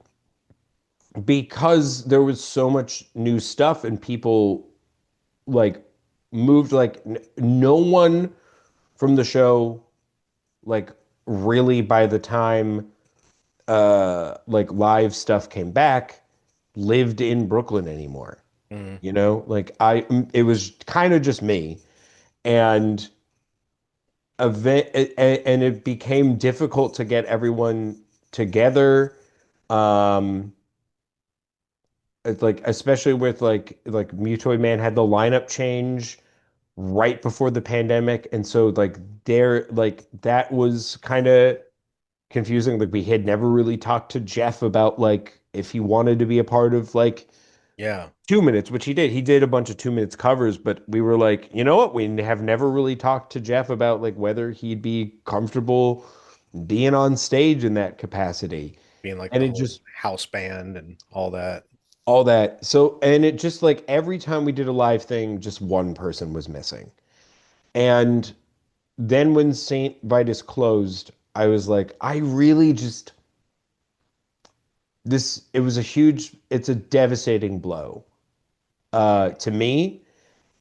because there was so much new stuff and people like moved like no one from the show like really by the time like live stuff came back lived in Brooklyn anymore. Mhm. You know, like I it was kind of just me and event and it became difficult to get everyone together. Um it's like especially with like Mutoid Man had the lineup change right before the pandemic and so like there like that was kind of confusing. Like we had never really talked to Jeff about like if he wanted to be a part of like Yeah, 2 minutes, which he did. He did a bunch of 2 minutes covers, but we were like, you know what? We have never really talked to Jeff about like whether he'd be comfortable being on stage in that capacity. being like And the it whole just house band and all that. all that. So, and it just like every time we did a live thing, just one person was missing. And then when St. Vitus closed, I was like, I really just this it was a huge it's a devastating blow to me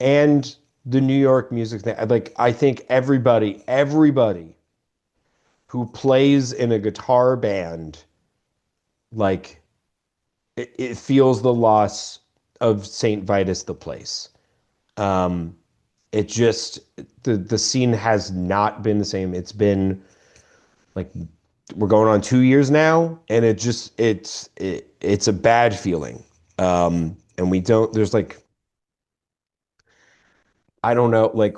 and the New York music thing. Like I think everybody who plays in a guitar band, like it feels the loss of Saint Vitus the place. Um, it just the scene has not been the same. It's been like we're going on 2 years now, and it's a bad feeling. And we don't there's like I don't know, like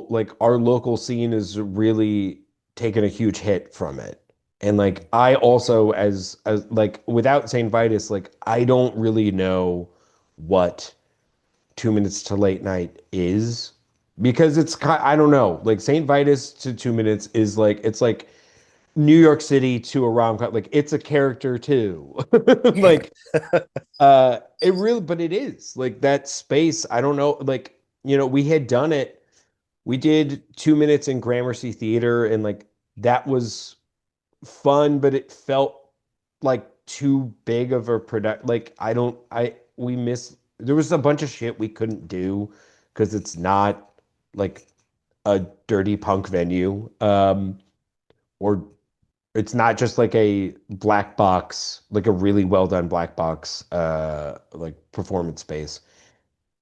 like our local scene is really taking a huge hit from it. And like I also as like without St. Vitus, like I don't really know what 2 minutes to late night is because I don't know. Like St. Vitus to 2 minutes is like it's like New York City to a rom-com. Like it's a character too. Like it really but it is. Like that space, I don't know, like we had done it we did 2 minutes in Gramercy Theater, and like that was fun, but it felt like too big of a product. Like I don't, I we miss. There was a bunch of shit we couldn't do because it's not like a dirty punk venue, or it's not just like a black box, like a really well done black box, like performance space.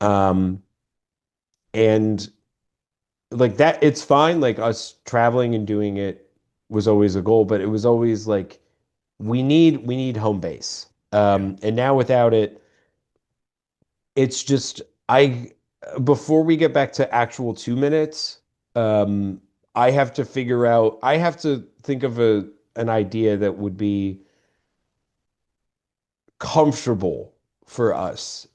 Um, and like that it's fine like us traveling and doing it was always a goal but it was always like we need home base Yeah. and now without it it's just I before we get back to actual 2 minutes um I have to think of an idea that would be comfortable for us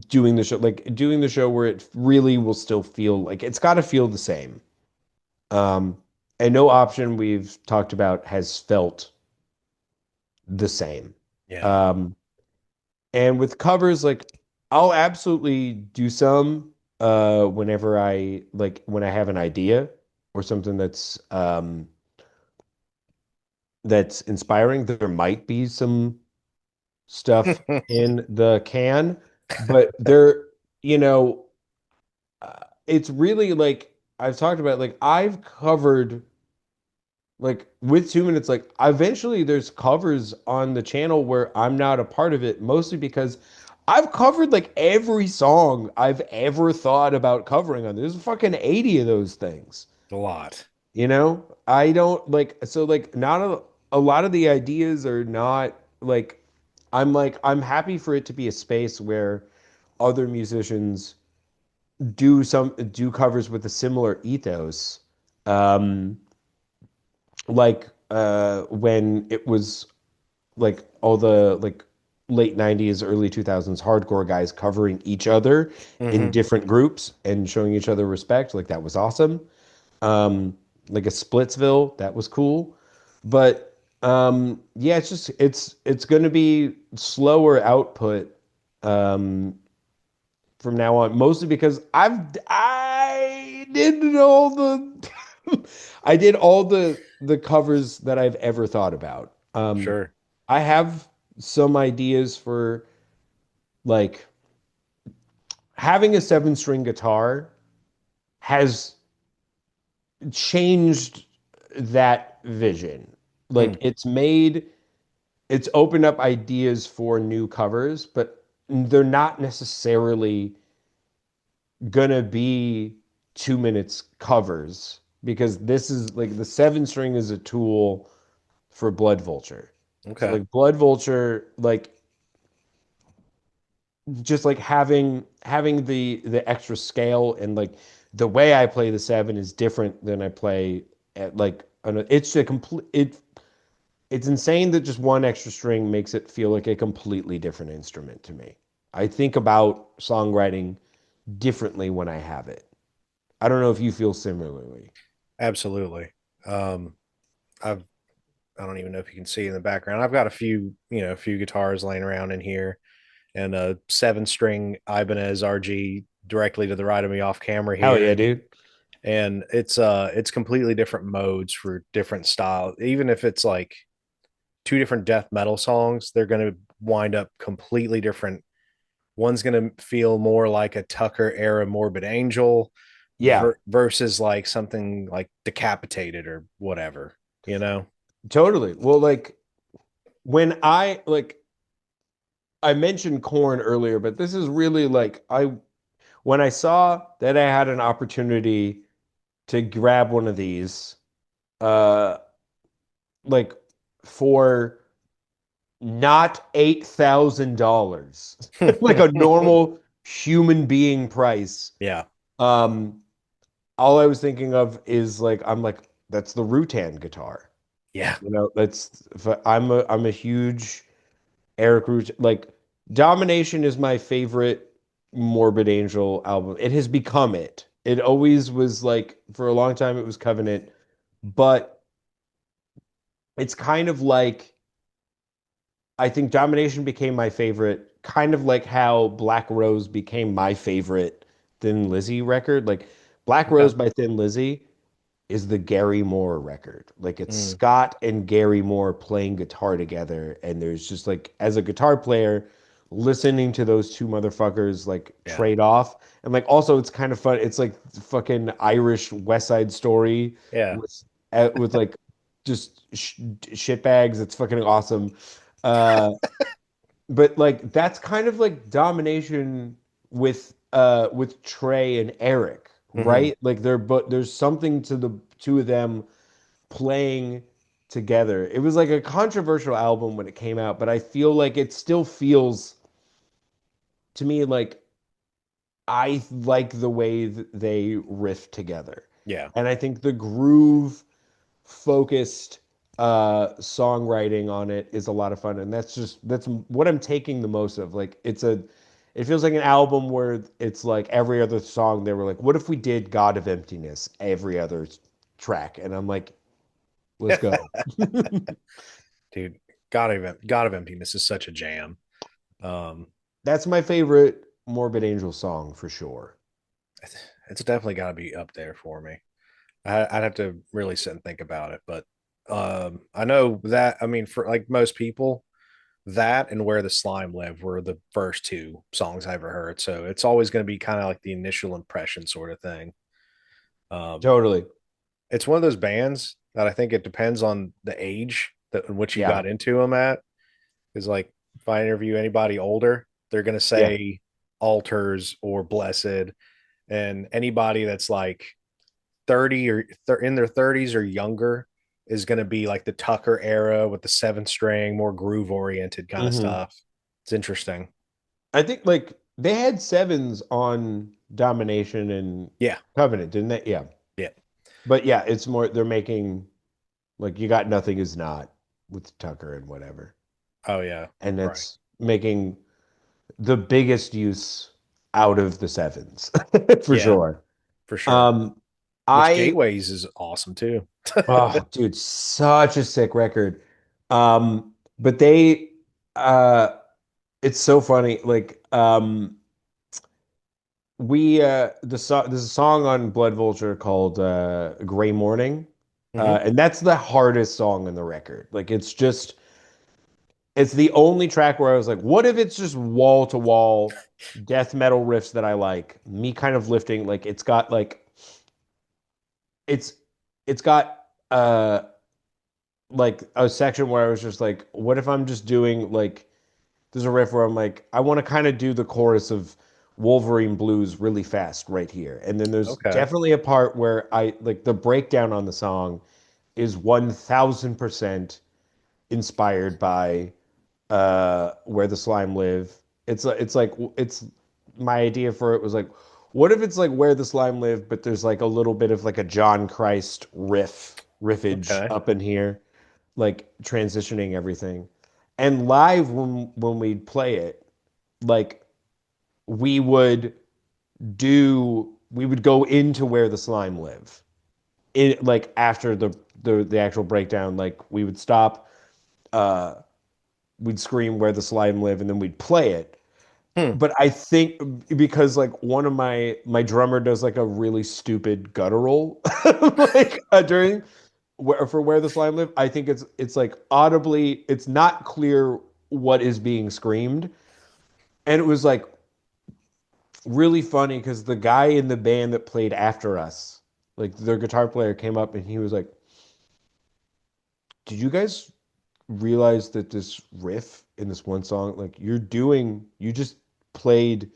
doing the show where it really will still feel like it's got to feel the same. And no option we've talked about has felt the same. Yeah. Um, and with covers, like I'll absolutely do some whenever when I have an idea or something that's inspiring. There might be some stuff in the can, but you know, it's really like I've talked about like I've covered like with 2 minutes like eventually there's covers on the channel where I'm not a part of it mostly because I've covered like every song I've ever thought about covering on there's fucking 80 of those things, A lot. I don't like so like not a lot of the ideas are not like I'm happy for it to be a space where other musicians do covers with a similar ethos. um like when it was like all the like late 90s early 2000s hardcore guys covering each other in Hmm. different groups and showing each other respect like that was awesome. Like a Splitsville that was cool but yeah it's going to be slower output um from now on, mostly because I did all the I did all the covers that I've ever thought about. Sure. I have some ideas for like having a seven string guitar has changed that vision. Hmm. Like it's opened up ideas for new covers, but they're not necessarily gonna be 2 minutes covers because this is like the seven string is a tool for Blood Vulture. So Okay. like Blood Vulture, like just like having the extra scale and like the way I play the seven is different than I play at like it's a complete it's insane that just one extra string makes it feel like a completely different instrument to me. I think about songwriting differently when I have it. I don't know if you feel similarly. Absolutely. Um, I've I don't even know if you can see in the background. I've got a few guitars laying around in here, and a seven string Ibanez RG directly to the right of me off camera Hell here, yeah, dude. and it's completely different modes for different styles. Even if it's like two different death metal songs, they're going to wind up completely different. One's going to feel more like a Tucker era Morbid Angel Yeah, versus like something like Decapitated or whatever, you know? totally. Well, like when I mentioned corn earlier, but this is really like I when I saw that I had an opportunity to grab one of these, uh, like for not $8,000, like a normal human being price. Yeah. Um, all I was thinking of is like I'm like that's the Rutan guitar. Yeah. That's I'm a huge Eric Rutan like Domination is my favorite Morbid Angel album. It has become it. It always was like for a long time it was Covenant, but it's kind of like I think Domination became my favorite, kind of like how Black Rose became my favorite Thin Lizzy record. Like Black Okay. Rose by Thin Lizzy is the Gary Moore record. Like it's Mm, Scott and Gary Moore playing guitar together. And there's just like, as a guitar player, listening to those two motherfuckers like yeah. trade off. And like also it's kind of fun. It's like fucking Irish West Side Story Yeah. with like just shit bags. It's fucking awesome. Uh but like that's kind of like Domination with Trey and Eric, Hmm. right? Like they're but there's something to the two of them playing together. It was like a controversial album when it came out, but I feel like it still feels to me like I like the way that they riff together. Yeah. And I think the groove focused songwriting on it is a lot of fun, and that's what I'm taking the most of. Like it feels like an album where it's like every other song they were like, what if we did God of Emptiness every other track? And I'm like, let's go. Dude, God of Emptiness is such a jam. Um, That's my favorite Morbid Angel song for sure. it's definitely got to be up there for me. I'd have to really sit and think about it, but I know that I mean for like most people, that and Where the Slime Live were the first two songs I ever heard. So it's always going to be kind of like the initial impression sort of thing. Um, Totally. it's one of those bands that I think it depends on the age that in which you Yeah. got into them at. Because like if I interview anybody older, they're going to Yeah. say Altars or Blessed, and anybody that's like 30 or in their 30s or younger is going to be like the Tucker era with the seven string, more groove oriented kind of hmm stuff. It's interesting. I think like they had sevens on Domination and Yeah. Covenant, didn't they? Yeah. Yeah. But yeah, it's more they're making like You Got Nothing Is Not with Tucker and whatever. Oh, yeah. And Right. it's making the biggest use out of the sevens for Yeah, sure. for sure. Um Which I Gateways is awesome too. oh dude, such a sick record. But they it's so funny. Like we there's a song on Blood Vulture called Gray Morning. Hmm. And that's the hardest song in the record. Like it's just It's the only track where I was like, what if it's just wall to wall death metal riffs that I like? Me kind of lifting, like it's it's got like a section where I was just like, what if I'm just doing like there's a riff where I'm like, I want to kind of do the chorus of Wolverine Blues really fast right here. And then there's Okay. definitely a part where I like the breakdown on the song is 1000% inspired by Where the Slime Live. It's my idea for it was like, what if it's like Where the Slime Live, but there's like a little bit of like a John Christ riffage Okay. up in here, like transitioning everything. And live when we'd play it, like we would we would go into Where the Slime Live. It like after the actual breakdown, like we would stop, uh we'd scream Where the Slime Live, and then we'd play it. Hmm. But I think because like one of my drummer does like a really stupid guttural like during for Where the Slime Live, I think it's like audibly it's not clear what is being screamed. And it was like really funny because the guy in the band that played after us, like their guitar player came up and he was like, "Did you guys realize that this riff in this one song, like you just played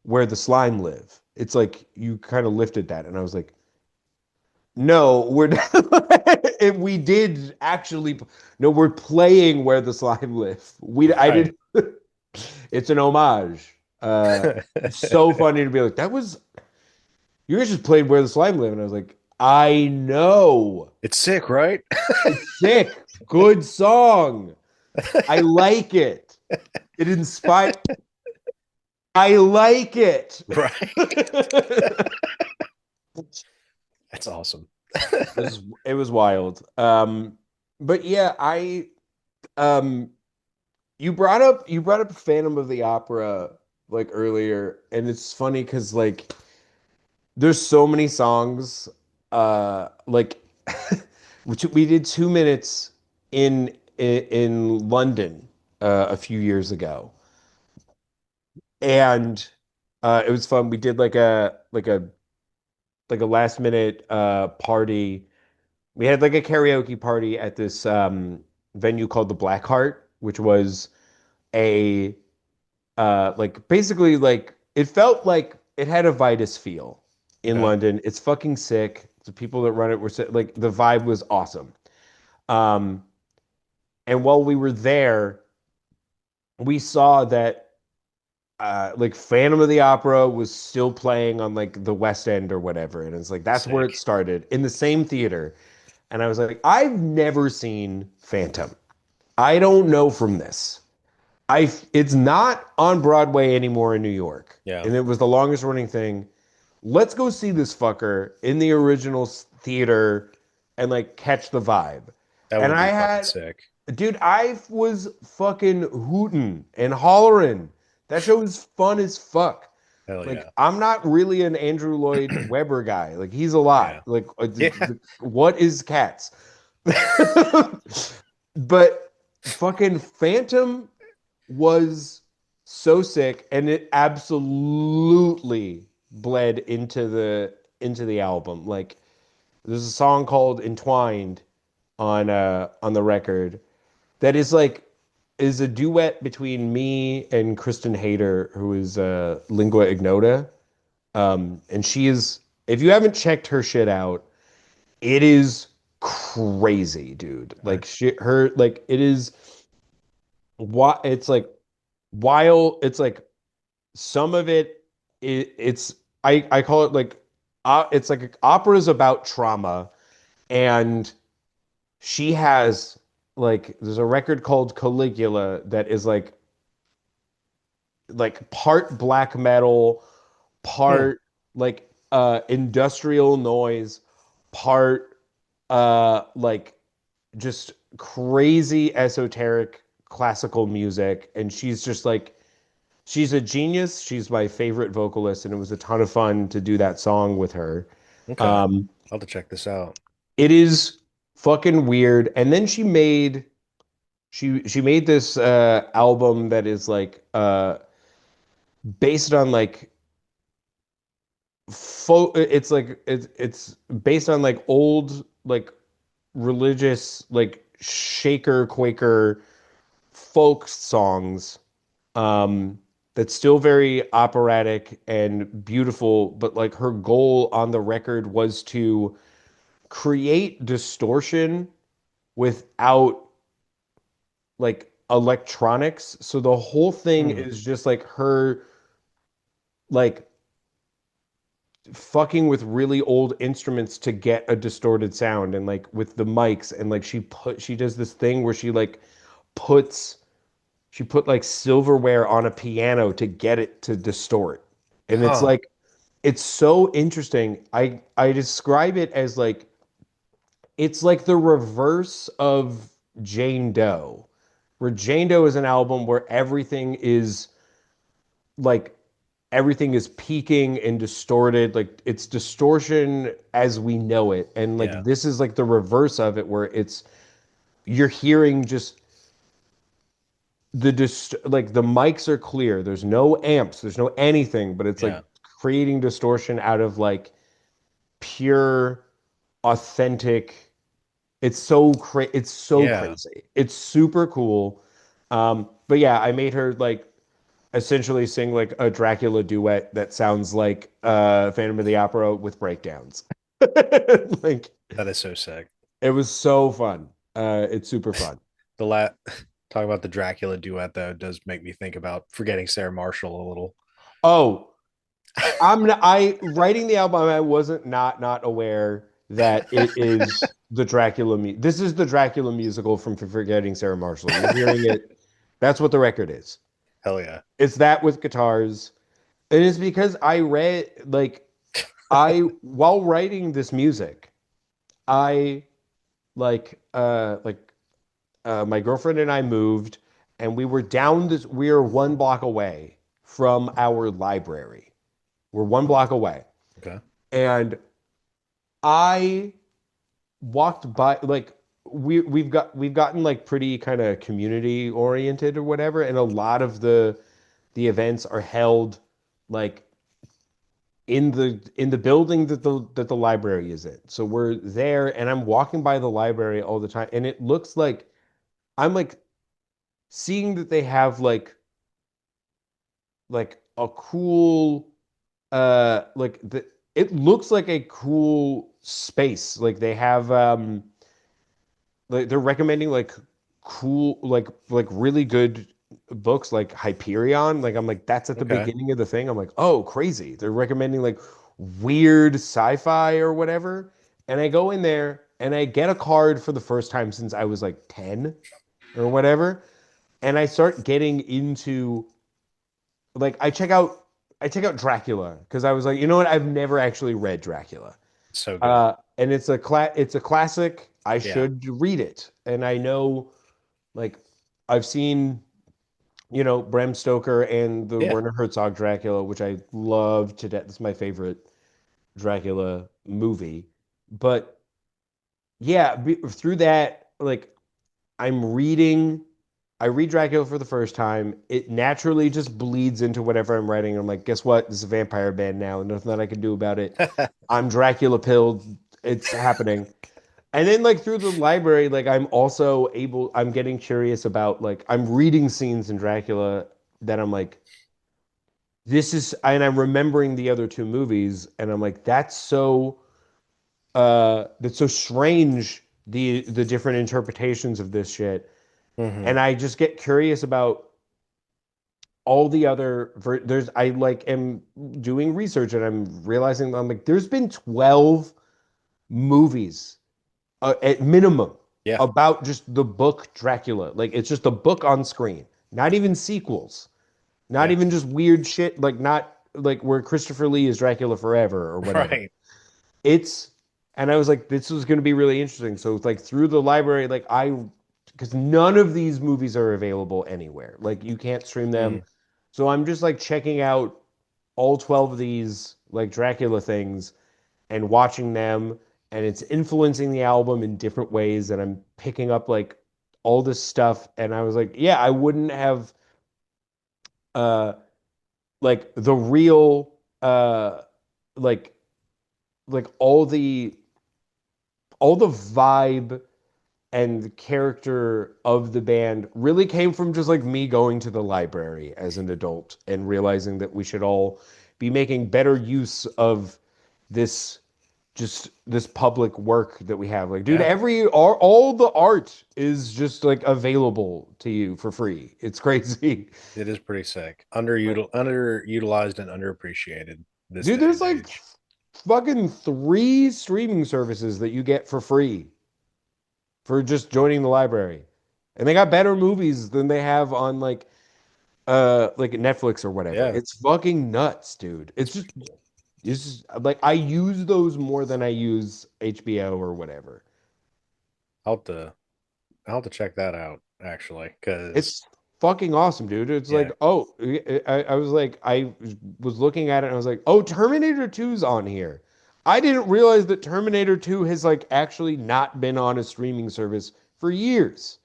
Where the Slime Live. It's like you kind of lifted that." And I was like, no, we're we did actually no, we're playing Where the Slime Live. We I Right. did it's an homage. It's so funny to be like, that was you guys just played Where the Slime Live, and I was like, I know. It's sick, right? It's sick. Good song. I like it. It inspired. I like it. Right. That's awesome. It was wild. But yeah, I um you brought up Phantom of the Opera like earlier, and it's funny because like there's so many songs like which we did 2 minutes in London a few years ago, and it was fun. We did like a last minute party. We had like a karaoke party at this venue called the Black Heart, which was a like basically like it felt like it had a Vitus feel in Okay. London. It's fucking sick. The people that run it were like the vibe was awesome. Um, and while we were there, we saw that like Phantom of the Opera was still playing on like the West End or whatever, and it's like that's where it Sick. started in the same theater. And I was like, I've never seen Phantom. I don't know from this. I It's not on Broadway anymore in New York, Yeah. and it was the longest running thing. Let's go see this fucker in the original theater and like catch the vibe. That And would I be fucking had, sick. dude, I was fucking hooting and hollering. That show was fun as fuck. Hell Like, yeah. I'm not really an Andrew Lloyd Webber guy. Like, he's a lot. Yeah. Like, Yeah. what is Cats? But fucking Phantom was so sick, and it absolutely bled into the album. Like there's a song called Entwined on the record that is a duet between me and Kristen Hayter, who is lingua ignota. And she is, if you haven't checked her shit out, it is crazy, dude. Okay. Like her like it is what it's like while it's like some of it's I call it like it's like opera's about trauma, and she has like there's a record called Caligula that is like part black metal, Hmm. part like industrial noise, part like just crazy esoteric classical music, and she's just like she's a genius. She's my favorite vocalist, and it was a ton of fun to do that song with her. Okay. I'll Um, have to check this out. it is fucking weird. And then she made this album that is like based on like it's like it's based on like old like religious like Shaker Quaker folk songs, um that's still very operatic and beautiful, but like her goal on the record was to create distortion without like electronics. So the whole thing Hmm. is just like her like fucking with really old instruments to get a distorted sound, and like with the mics, and like she does this thing where puts she put like silverware on a piano to get it to distort. And it's Huh. like it's so interesting. I describe it as like it's like the reverse of Jane Doe, where Jane Doe is an album where like everything is peaking and distorted, like it's distortion as we know it. And like Yeah. this is like the reverse of it, where you're hearing just like the mics are clear, there's no amps, there's no anything, but it's like Yeah. creating distortion out of like pure authentic. It's so Yeah. crazy. It's super cool. But yeah, I made her like essentially sing like a Dracula duet that sounds like Phantom of the Opera with breakdowns. Like That is so sick. it was so fun. It's super fun. The la Talk about the Dracula duet though does make me think about Forgetting Sarah Marshall a little. Oh, I writing the album, I wasn't not aware that it is the This is the Dracula musical from Forgetting Sarah Marshall. You're hearing it. That's what the record is. Hell yeah. It's that with guitars. And it's because I read like I while writing this music, I my girlfriend and I moved, and we are 1 block away from our library. We're 1 block away. Okay. And I walked by like we've gotten like pretty kind of community oriented or whatever, and a lot of the events are held like in the building that the library is in. So we're there, and I'm walking by the library all the time, and it looks like I'm like seeing that they have like a cool like the it looks like a cool space. Like they have like they're recommending like cool like really good books like Hyperion. Like I'm like that's at the Okay. beginning of the thing. I'm like, "Oh, crazy." They're recommending like weird sci-fi or whatever. And I go in there and I get a card for the first time since I was like 10 or whatever. And I start getting into like I check out Dracula because I was like, you know what? I've never actually read Dracula. So good. And it's a classic. I Yeah. should read it. And I know like I've seen, you know, Bram Stoker and the Yeah. Werner Herzog Dracula, which I love to death. It's my favorite Dracula movie. But yeah, through that, like I'm reading, I read Dracula for the first time. It naturally just bleeds into whatever I'm writing. I'm like, guess what? This is a vampire band now, and nothing that I can do about it. I'm Dracula pilled. It's happening. And then like through the library, like I'm getting curious about like I'm reading scenes in Dracula that I'm like, and I'm remembering the other two movies, and I'm like, that's so strange, the different interpretations of this shit. Hmm. And I just get curious about all the other there's I like am doing research, and I'm realizing I'm like there's been 12 movies at minimum Yeah. about just the book Dracula. Like it's just a book on screen, not even sequels, not Yeah. even just weird shit, like not like where Christopher Lee is Dracula forever or whatever. Right. It's and I was like, this was going to be really interesting. So it's like through the library, because none of these movies are available anywhere. Like you can't stream them. Mm. So I'm just like checking out all 12 of these like Dracula things and watching them, and it's influencing the album in different ways, and I'm picking up like all this stuff. And I was like, yeah, I wouldn't have uh like the real like like all the vibe and the character of the band really came from just like me going to the library as an adult and realizing that we should all be making better use of this just this public work that we have. Like, dude, Yeah, all the art is just like available to you for free. It's crazy. it is pretty sick. Like, Underutilized and underappreciated this dude, day there's and like age. fucking three streaming services that you get for free for just joining the library. And they got better movies than they have on like Netflix or whatever. Yeah, It's fucking nuts, dude. It's just like I use those more than I use HBO or whatever. I'll have to I'll have to check that out actually, because It's fucking awesome, dude. It's like, yeah, oh, I was like, I was looking at it and I was like, oh, Terminator 2's on here. I didn't realize that Terminator 2 has like actually not been on a streaming service for years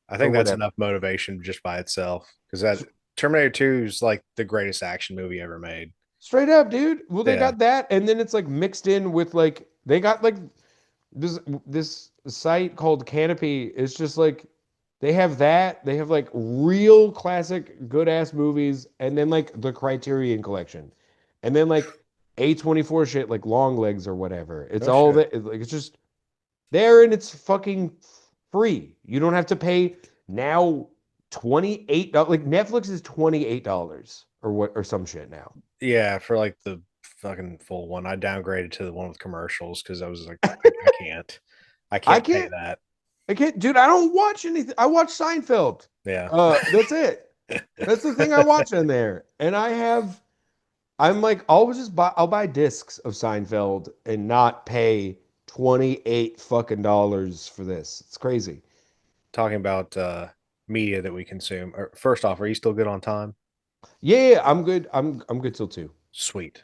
I or think that's whatever. enough motivation just by itself. Because that Terminator 2 is like the greatest action movie ever made. Straight up, dude. Well, they Yeah, got that, and then it's like mixed in with like they got like this site called Canopy. It's just like they have that. They have like real classic good ass movies, and then like the Criterion Collection, and then like A24 shit like Long Legs or whatever. It's no all shit. that like it's just there, and it's fucking free. You don't have to pay now $28. Like Netflix is $28 or what or some shit now. Yeah, for like the fucking full one, I downgraded to the one with commercials because I was like, I can't, I I can't pay can't that. I can't, dude. I don't watch anything. I watch Seinfeld. Yeah. That's it. That's the thing I watch on there. And I'm like, I'll buy discs of Seinfeld and not pay 28 fucking dollars for this. It's crazy. Talking about media that we consume. First off, are you still good on time? Yeah, I'm good. I'm good till two. Sweet.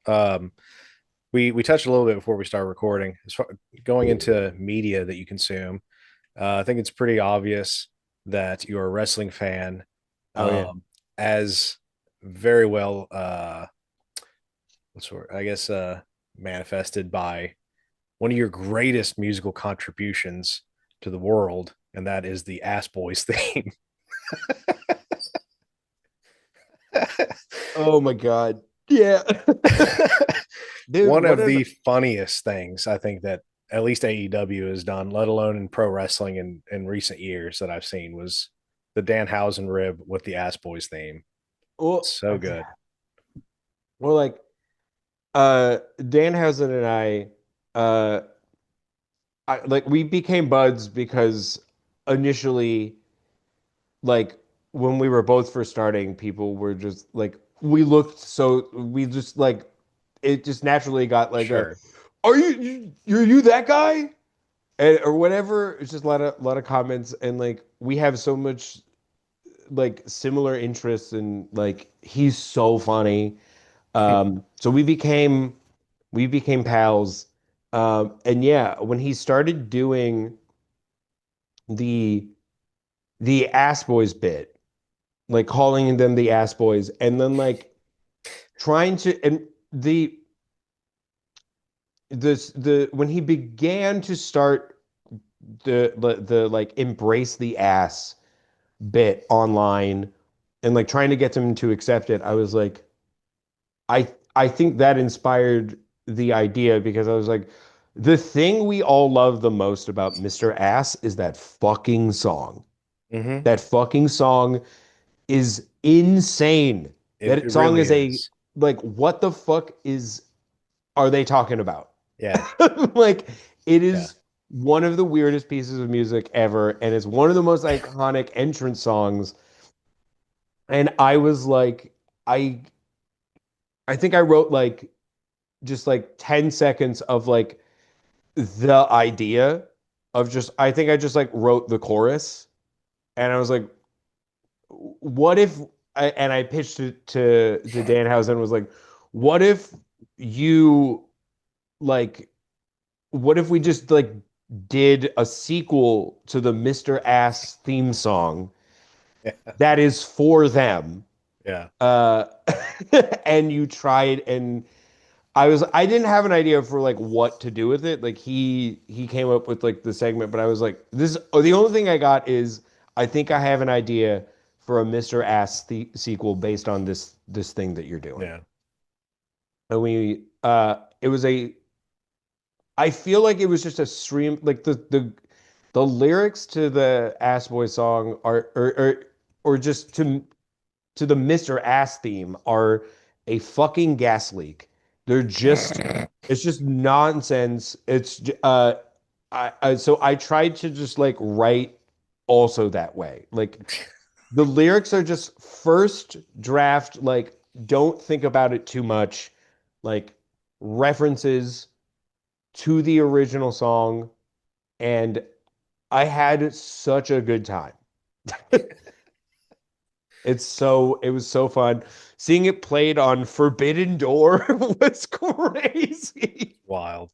Um, we touched a little bit before we started recording. As far going into media that you consume, I think it's pretty obvious that you're a wrestling fan, Oh yeah. as very well, what's the word? I guess, manifested by one of your greatest musical contributions to the world, and that is the Ass Boys theme. Oh my God. Yeah. Dude, One what of an the funniest things I think that at least AEW has done, let alone in pro wrestling in recent years that I've seen, was the Danhausen rib with the Ass Boys theme. well, So good. well like Danhausen and I like we became buds because initially, like when we were both first starting, people were just like we looked so we just like it just naturally got like a Sure. are you that guy and, or whatever. It's just a lot of comments and like we have so much like similar interests and like he's so funny. So we became pals. And yeah, when he started doing the the ass boys bit, like calling them the ass boys, and then like trying to and the when he began to start the like embrace the ass bit online and like trying to get them to accept it, I was like, I think that inspired the idea because I was like, the thing we all love the most about Mr. Ass is that fucking song. Mm-hmm. That fucking song is insane. It That song really is a is. like, what the fuck is are they talking about? Yeah. Like, it Yeah. is one of the weirdest pieces of music ever, and it's one of the most iconic entrance songs. And I was like, I I think I wrote like just like 10 seconds of like the idea of just I think I just like wrote the chorus and I was like, what if and I pitched it to Danhausen was like, what if you like what if we just like did a sequel to the Mr. Ass theme song Yeah. that is for them. Yeah. Uh, and you tried, and I didn't have an idea for like what to do with it. Like he came up with like the segment, but I was like, this the only thing I got is I think I have an idea for a Mr. Ass sequel based on this thing that you're doing. Yeah. And it was a I feel like it was just a stream like the lyrics to the Ass Boy song are or just to the Mr. Ass theme are a fucking gas leak. They're just it's just nonsense. So I tried to just like write also that way. Like the lyrics are just first draft, like don't think about it too much, like references to the original song, and I had such a good time. It was so fun. Seeing it played on Forbidden Door was crazy. Wild.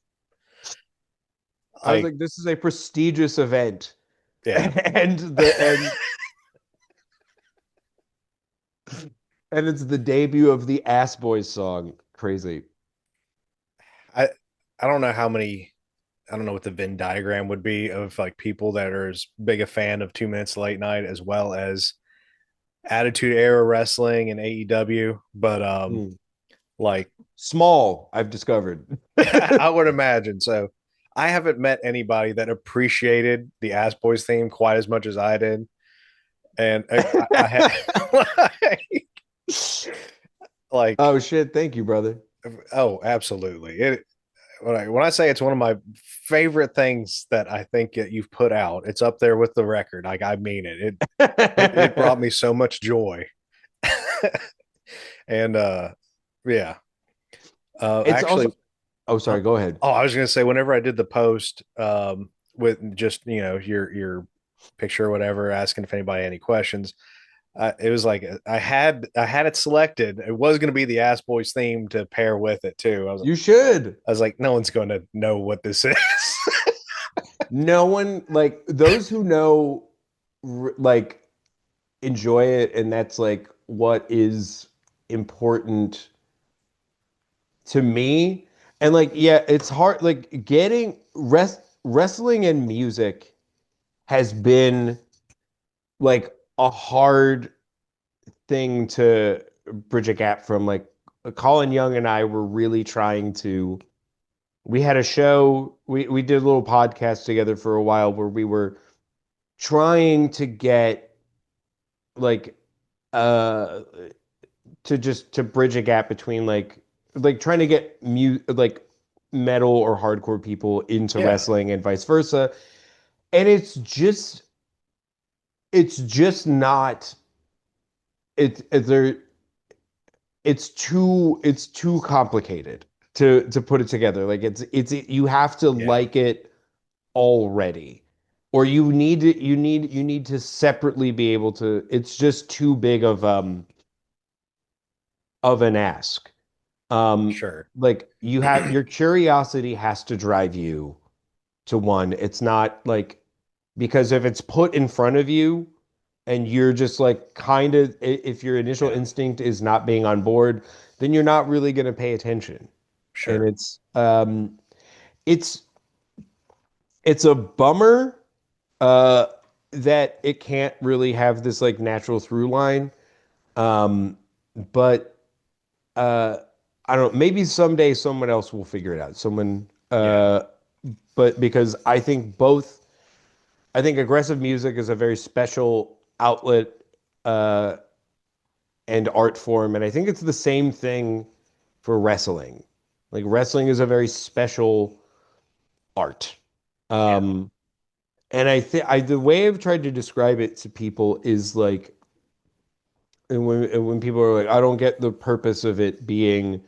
I was Like, like, this is a prestigious event. yeah. And the and it's the debut of the Ass Boys song. Crazy. I I don't know how many I don't know what the Venn diagram would be of like people that are as big a fan of 2 minutes late night as well as Attitude Era Wrestling and AEW, but Hmm. like Small, I've discovered. I would imagine. So I haven't met anybody that appreciated the Ass Boys theme quite as much as I did. And I had like, Oh shit, thank you, brother. oh, absolutely. When I say it's one of my favorite things that I think that you've put out, it's up there with the record. Like I mean it. It brought me so much joy. And yeah. It's also Actually, Oh, sorry, go ahead. I was gonna say whenever I did the post with just your picture or whatever, asking if anybody had any questions, it was like I had it selected. It was gonna be the Ass Boys theme to pair with it too. You should. I was like, no one's gonna know what this is. No one like those who know like enjoy it, and that's like what is important to me. And like yeah, it's hard like getting wrestling and music has been like a hard thing to bridge a gap from. Like Colin Young and I were really trying to we had a show, we did a little podcast together for a while where we were trying to get like uh to bridge a gap between like trying to get like metal or hardcore people into Yeah, wrestling and vice versa. And it's just not there it's too complicated to put it together. Like it's you have to yeah, like it already, or you need to separately be able to. It's just too big of an ask. sure. Like you have your curiosity has to drive you to one. It's not like because if it's put in front of you and you're just like kind of if your initial Yeah, instinct is not being on board, then you're not really going to pay attention. And sure. it's it's a bummer uh that it can't really have this like natural through line. Um but uh I don't know, maybe someday someone else will figure it out. Someone Yeah, but because I think aggressive music is a very special outlet uh and art form, and I think it's the same thing for wrestling. Like wrestling is a very special art. yeah, Um and I the way I've tried to describe it to people is like and when people are like, I don't get the purpose of it being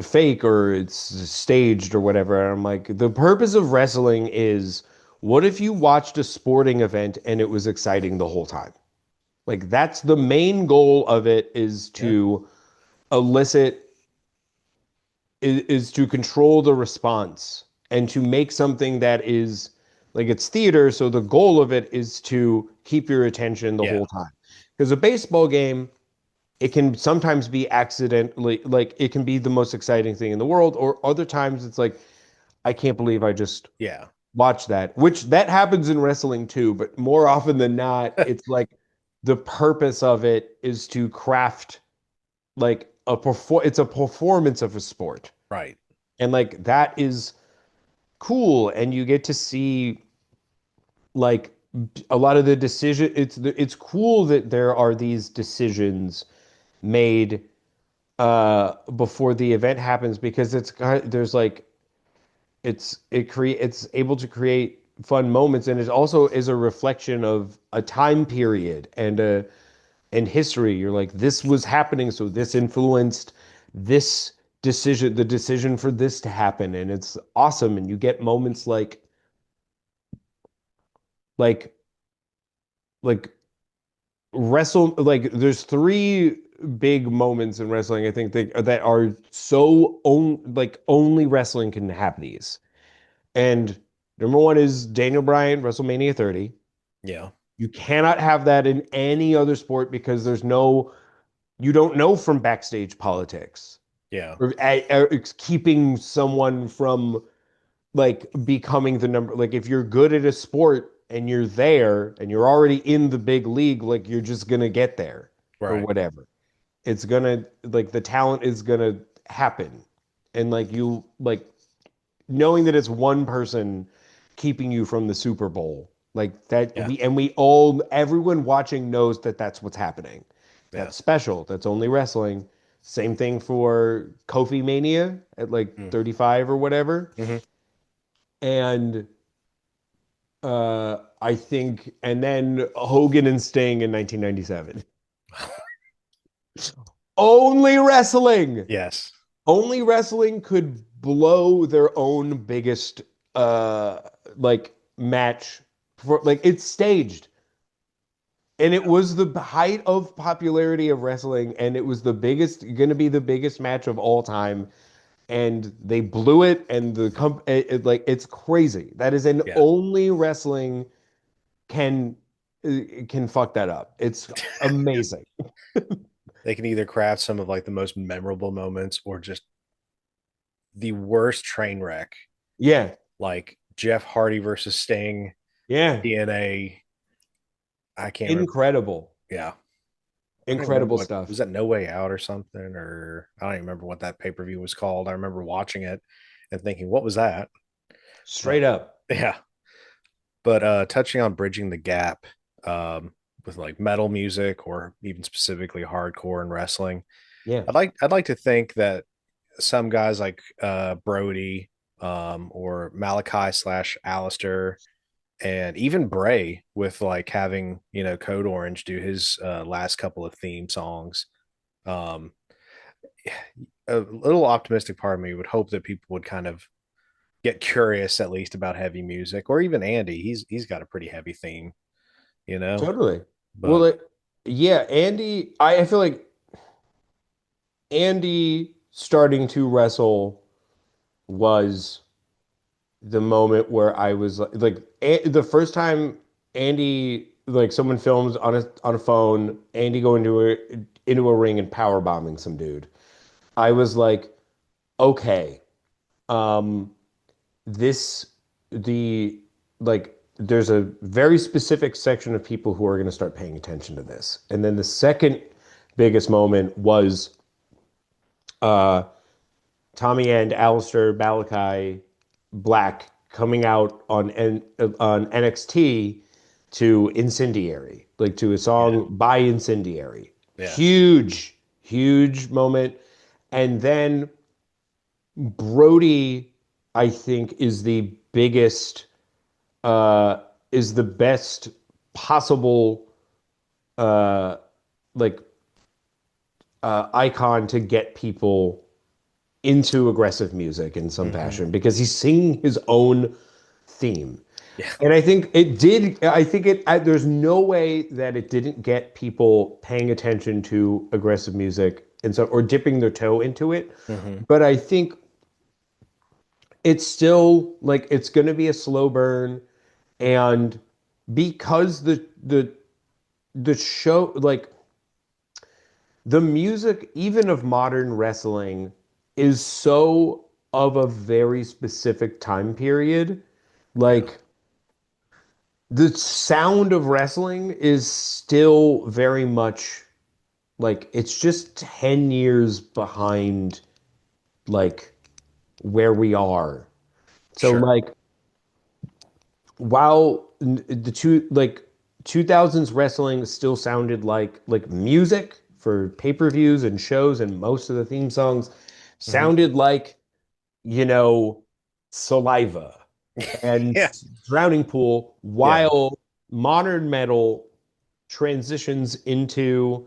fake or it's staged or whatever. And I'm like, the purpose of wrestling is what if you watched a sporting event and it was exciting the whole time? Like that's the main goal of it is yeah, to elicit is to control the response and to make something that is Like it's theater, so the goal of it is to keep your attention the Yeah. whole time. Because a baseball game, it can sometimes be accidentally, like it can be the most exciting thing in the world, or other times it's like, I can't believe I just Yeah. watched that, which that happens in wrestling too, but more often than not, it's like the purpose of it is to craft like it's a performance of a sport. Right. And like that is cool. And you get to see like a lot of the decision. It's cool that there are these decisions made before the event happens because there's like it's able to create fun moments and it also is a reflection of a time period and history. You're like, this was happening, so this influenced this decision, the decision for this to happen, and it's awesome. And you get moments like like there's three big moments in wrestling I think that are like only wrestling can have these. And number one is Daniel Bryan, WrestleMania 30. Yeah. You cannot have that in any other sport because you don't know from backstage politics Yeah. or it's keeping someone from like becoming the number. Like if you're good at a sport and you're there and you're already in the big league, like you're just gonna get there or Right. whatever. It's gonna like the talent is gonna happen. And like you like knowing that it's one person keeping you from the Super Bowl, like that Yeah. we all everyone watching knows that that's what's happening. Yeah. That's special. That's only wrestling. Same thing for Kofi Mania at like Mm. 35 or whatever. Hmm. And I think and then Hogan and Sting in 1997. Only wrestling. Yes. Only wrestling could blow their own biggest uh like match for like it's staged and it was the height of popularity of wrestling and it was the biggest going to be the biggest match of all time and they blew it and like it's crazy that is an Yeah. only wrestling can can fuck that up. It's amazing. They can either craft some of like the most memorable moments or just the worst train wreck, Yeah, like Jeff Hardy versus Sting, yeah, TNA. I can't remember. incredible, Yeah. I don't even remember incredible what was stuff. that, No Way Out or something, or I don't even remember what that pay-per-view was called. I remember watching it and thinking, what was that? But Straight up. yeah. But touching on bridging the gap um with like metal music or even specifically hardcore and wrestling, Yeah, I'd like to think that some guys like Brody or Malachi slash Alistair and even Bray with like having, Code Orange do his last couple of theme songs. Um, a little optimistic part of me would hope that people would kind of get curious at least about heavy music, or even Andy. He's got a pretty heavy theme, you know. totally. Well, But yeah, Andy, I feel like Andy starting to wrestle was the moment where I was the first time Andy like someone films on a phone, Andy going into a ring and power bombing some dude. I was like, okay, um, this the like there's a very specific section of people who are going to start paying attention to this. And then the second biggest moment was uh Tommy and Alistair Malachi Black coming out on NXT to Incendiary, like to a yeah, song by Incendiary. yeah, Huge, huge moment. And then Brody, I think, uh is the best possible uh like icon to get people into aggressive music in some hmm, fashion because he's singing his own theme. yeah, And I think it did. I think there's no way that it didn't get people paying attention to aggressive music and so, or dipping their toe into it. hmm, But I think it's still like it's going to be a slow burn. And because the show, like the music, even of modern wrestling, is so of a very specific time period. Yeah. Like the sound of wrestling is still very much like it's just 10 years behind like where we are. So Sure. like while the two like 2000s wrestling still sounded like music for pay-per-views and shows, and most of the theme songs Hmm. sounded like, you know, Saliva and Yeah. Drowning Pool, Yeah. while modern metal transitions into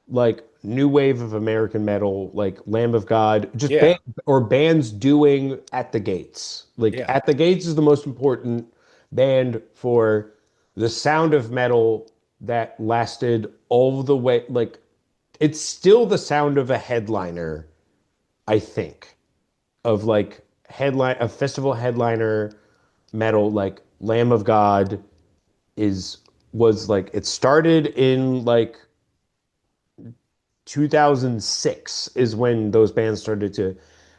like new wave of American metal, like Lamb of God, just band Yeah. or bands doing At the Gates. Like Yeah. At the Gates is the most important band for the sound of metal that lasted all the way. Like it's still the sound of a headliner, I think, of like headline a festival headliner metal. Like Lamb of God is was like it started in like 2006 is when those bands started to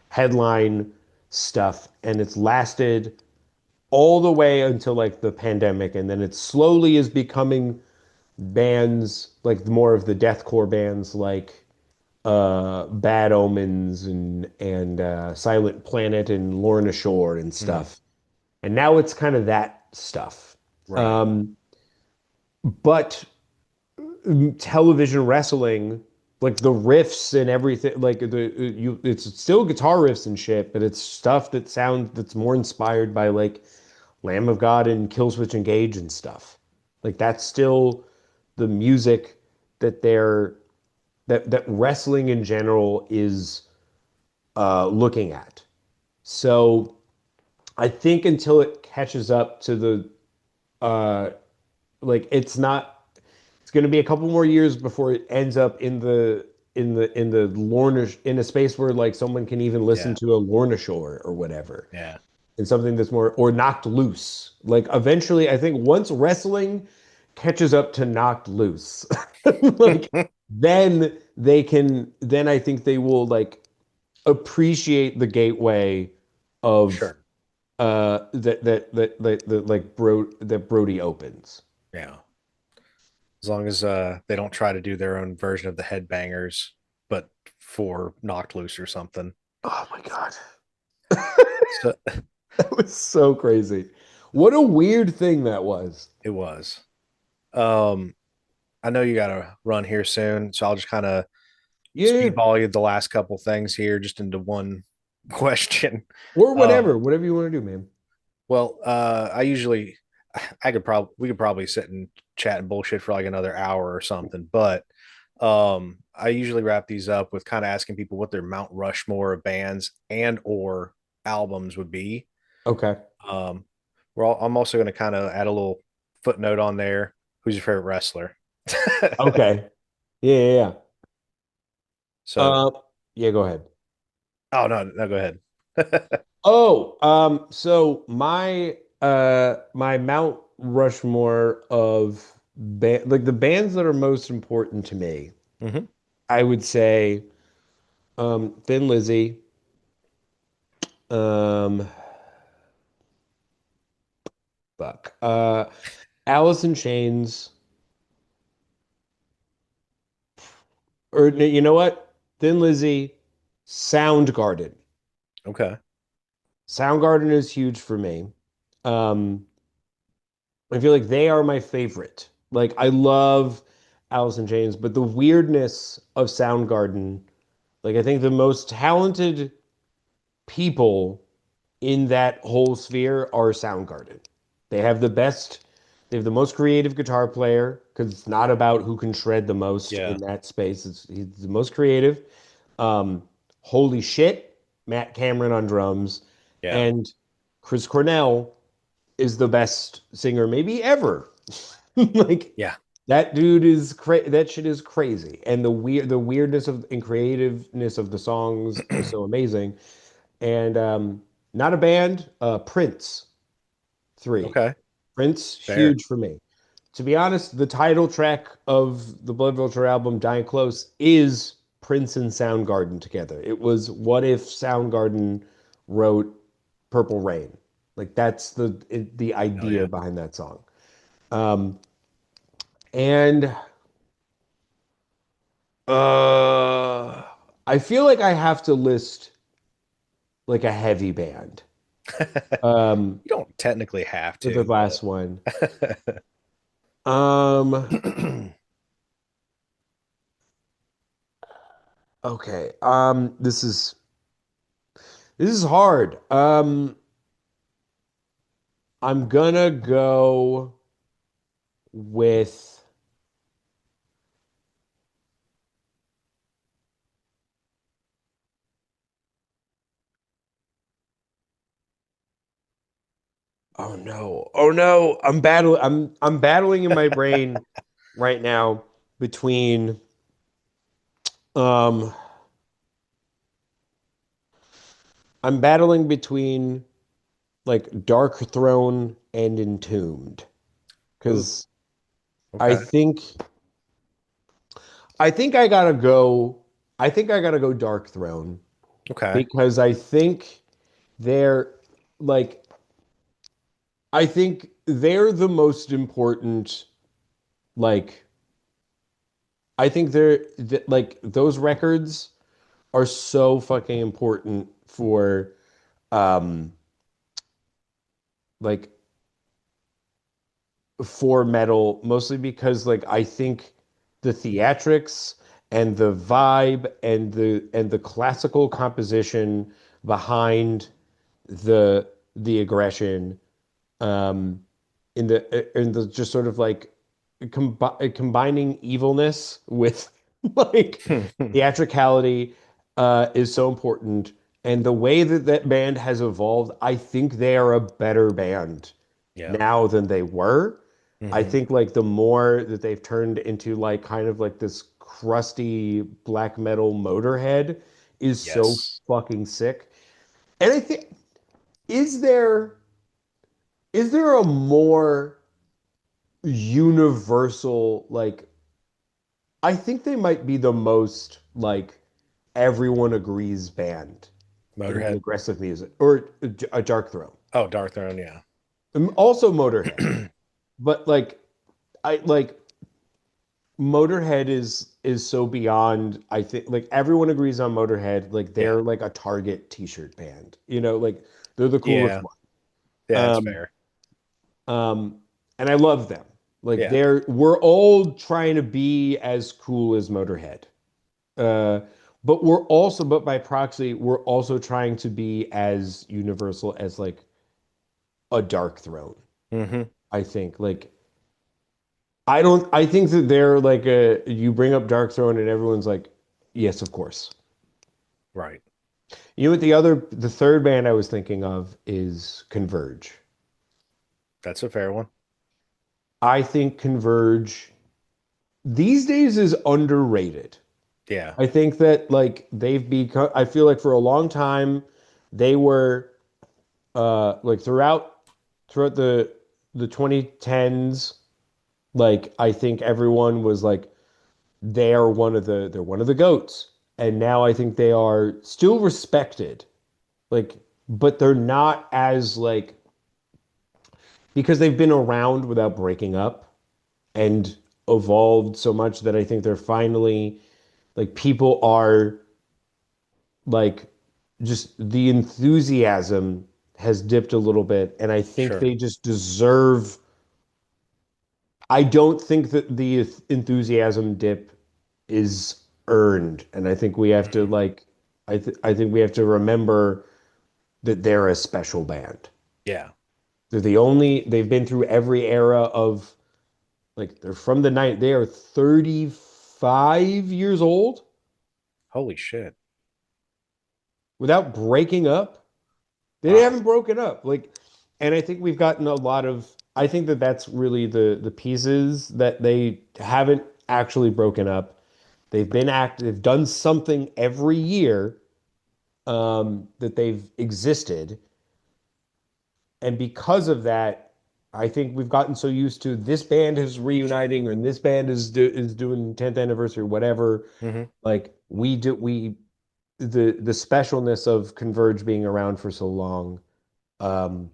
headline stuff, and it's lasted all the way until like the pandemic, and then it slowly is becoming bands like more of the deathcore bands like Bad Omens and Silent Planet and Lorna Shore and Hmm. stuff. And now it's kind of that stuff. Right. But television wrestling, like the riffs and everything, like it's still guitar riffs and shit, but it's stuff that's more inspired by like Lamb of God and Killswitch Engage and stuff. Like that's still the music that they're that wrestling in general is looking at. So I think until it catches up to the uh like it's not it's going to be a couple more years before it ends up in the Lorna in a space where like someone can even listen Yeah. to a Lorna Shore or whatever, Yeah. and something that's more or Knocked Loose. Like eventually, I think once wrestling catches up to Knocked Loose, like then I think they will like appreciate the gateway of Sure. that like Brody opens. Yeah. As long as they don't try to do their own version of the headbangers, but for knocked loose or something. Oh my God. So That was so crazy. What a weird thing that was. it was. Um, I know you got to run here soon, so I'll just kind of Yeah. speedball you the last couple things here, just into one question. Or Um, whatever you want to do, man. well, I could probably we could probably sit and chat and bullshit for like another hour or something, but I usually wrap these up with kind of asking people what their Mount Rushmore of bands and or albums would be. Okay. Um, I'm also going to kind of add a little footnote on there. Who's your favorite wrestler? Okay. Yeah, yeah, yeah. So, Uh, yeah, go ahead. oh no, go ahead. Oh, so my Mount Rushmore of like the bands that are most important to me, Hmm. I would say Thin Lizzy, um fuck. Alice in Chains, or you know what? Thin Lizzy, Soundgarden. Okay. Soundgarden is huge for me. Um, I feel like they are my favorite. Like I love Alice in Chains, but the weirdness of Soundgarden, like I think the most talented people in that whole sphere are Soundgarden. They have the best, they have the most creative guitar player because it's not about who can shred the most Yeah. in that space. He's the most creative. Holy shit, Matt Cameron on drums, Yeah. and Chris Cornell is the best singer maybe ever. Like Yeah. that dude is that shit is crazy. And the weirdness of and creativeness of the songs are so amazing. And not a band, Prince 3. Okay. Prince, Fair. huge for me. To be honest, the title track of the Blood Vulture album, Dying Close, is Prince and Soundgarden together. It was what if Soundgarden wrote Purple Rain? Like that's the Oh idea yeah. behind that song. Um, and I feel like I have to list like a heavy band. Um, You don't technically have for the to, last one. but Um, okay. This is hard. I'm gonna go with oh no. Oh no. I'm battling in my brain right now between um I'm battling between like Dark Throne and Entombed ooh, because I okay, think I think I gotta go I think I gotta go Dark Throne okay, because they're like I think they're the most important like I think like those records are so fucking important for um like for metal mostly because like I think the theatrics and the vibe and the classical composition behind the aggression um in the just sort of like combining evilness with like theatricality is so important. And the way that that band has evolved, I think they are a better band yeah, now than they were. I hmm think like the more that they've turned into like kind of like this crusty black metal Motorhead is so yes, fucking sick. And I think is there is there a more universal like I think they might be the most like everyone agrees band in Motorhead. aggressive music or a Dark Throne. Oh, Dark Throne, yeah, Also Motorhead. But like I like Motorhead is so beyond I think like everyone agrees on Motorhead like yeah, they're like a Target t-shirt band. You know, like they're the coolest yeah, one. yeah. That's Um fair. um and I love them. Like Yeah, we're all trying to be as cool as Motorhead. Uh, but by proxy, we're also trying to be as universal as like a Dark Throne. hmm I think I think that they're like you bring up Dark Throne and everyone's like, yes, of course. right. You know what the third band I was thinking of is Converge. That's a fair one. I think Converge these days is underrated. Yeah, I think that like they've become I feel like for a long time they were like throughout the 2010s like I think everyone was like they're one of the goats and now I think they are still respected like but they're not as like because they've been around without breaking up and evolved so much that I think they're finally like people are like just the enthusiasm has dipped a little bit and I think sure. they just deserve I don't think that the enthusiasm dip is earned, and I think we have to Mhm. like, I think we have to remember that they're a special band. Yeah. They've been through every era of like they're from the night they are 35 years old Holy shit. without breaking up. They Wow. haven't broken up. Like, and I think we've gotten a lot of. I think that that's really the pieces that they haven't actually broken up. They've done something every year that they've existed, and because of that, I think we've gotten so used to this band is reuniting or this band is doing 10th anniversary, whatever. Hmm. Like we the specialness of Converge being around for so long. Um,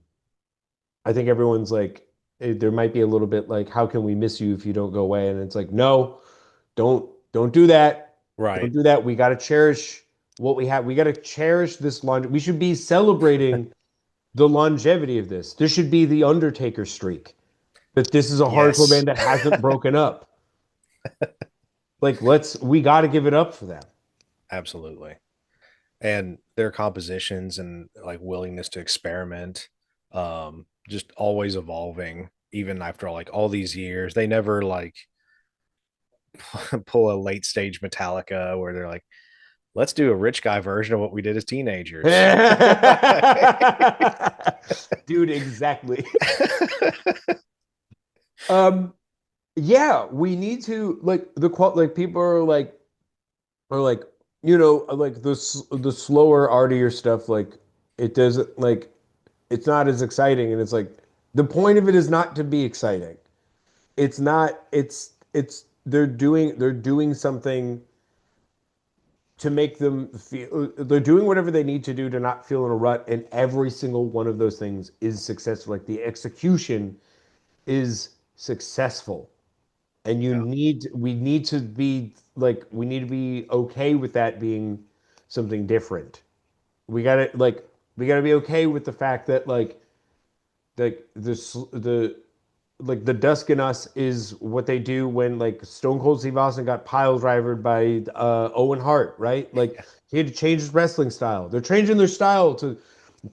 I think everyone's like there might be a little bit like, how can we miss you if you don't go away? And it's like, no, don't do that. Don't Right. do that. We got to cherish what we have. We got to cherish this long. We should be celebrating the longevity of this. This should be the Undertaker streak. That this is a hardcore Yes. band that hasn't broken up. Like, we got to give it up for them. Absolutely. And their compositions and like willingness to experiment, just always evolving, even after like all these years. They never like pull a late stage Metallica where they're like, let's do a rich guy version of what we did as teenagers. Dude, exactly. Um, yeah, we need to like like people are like, like the slower, artier stuff, like it doesn't like it's not as exciting, and it's like the point of it is not to be exciting. It's not, it's they're doing something to make them feel they're doing whatever they need to do to not feel in a rut, and every single one of those things is successful. Like the execution is successful. And Yeah, we need to be okay with that being something different. We gotta be okay with the fact that the Dusk in Us is what they do when like Stone Cold Steve Austin got pile drivered by Owen Hart, right? Like he had to change his wrestling style. They're changing their style to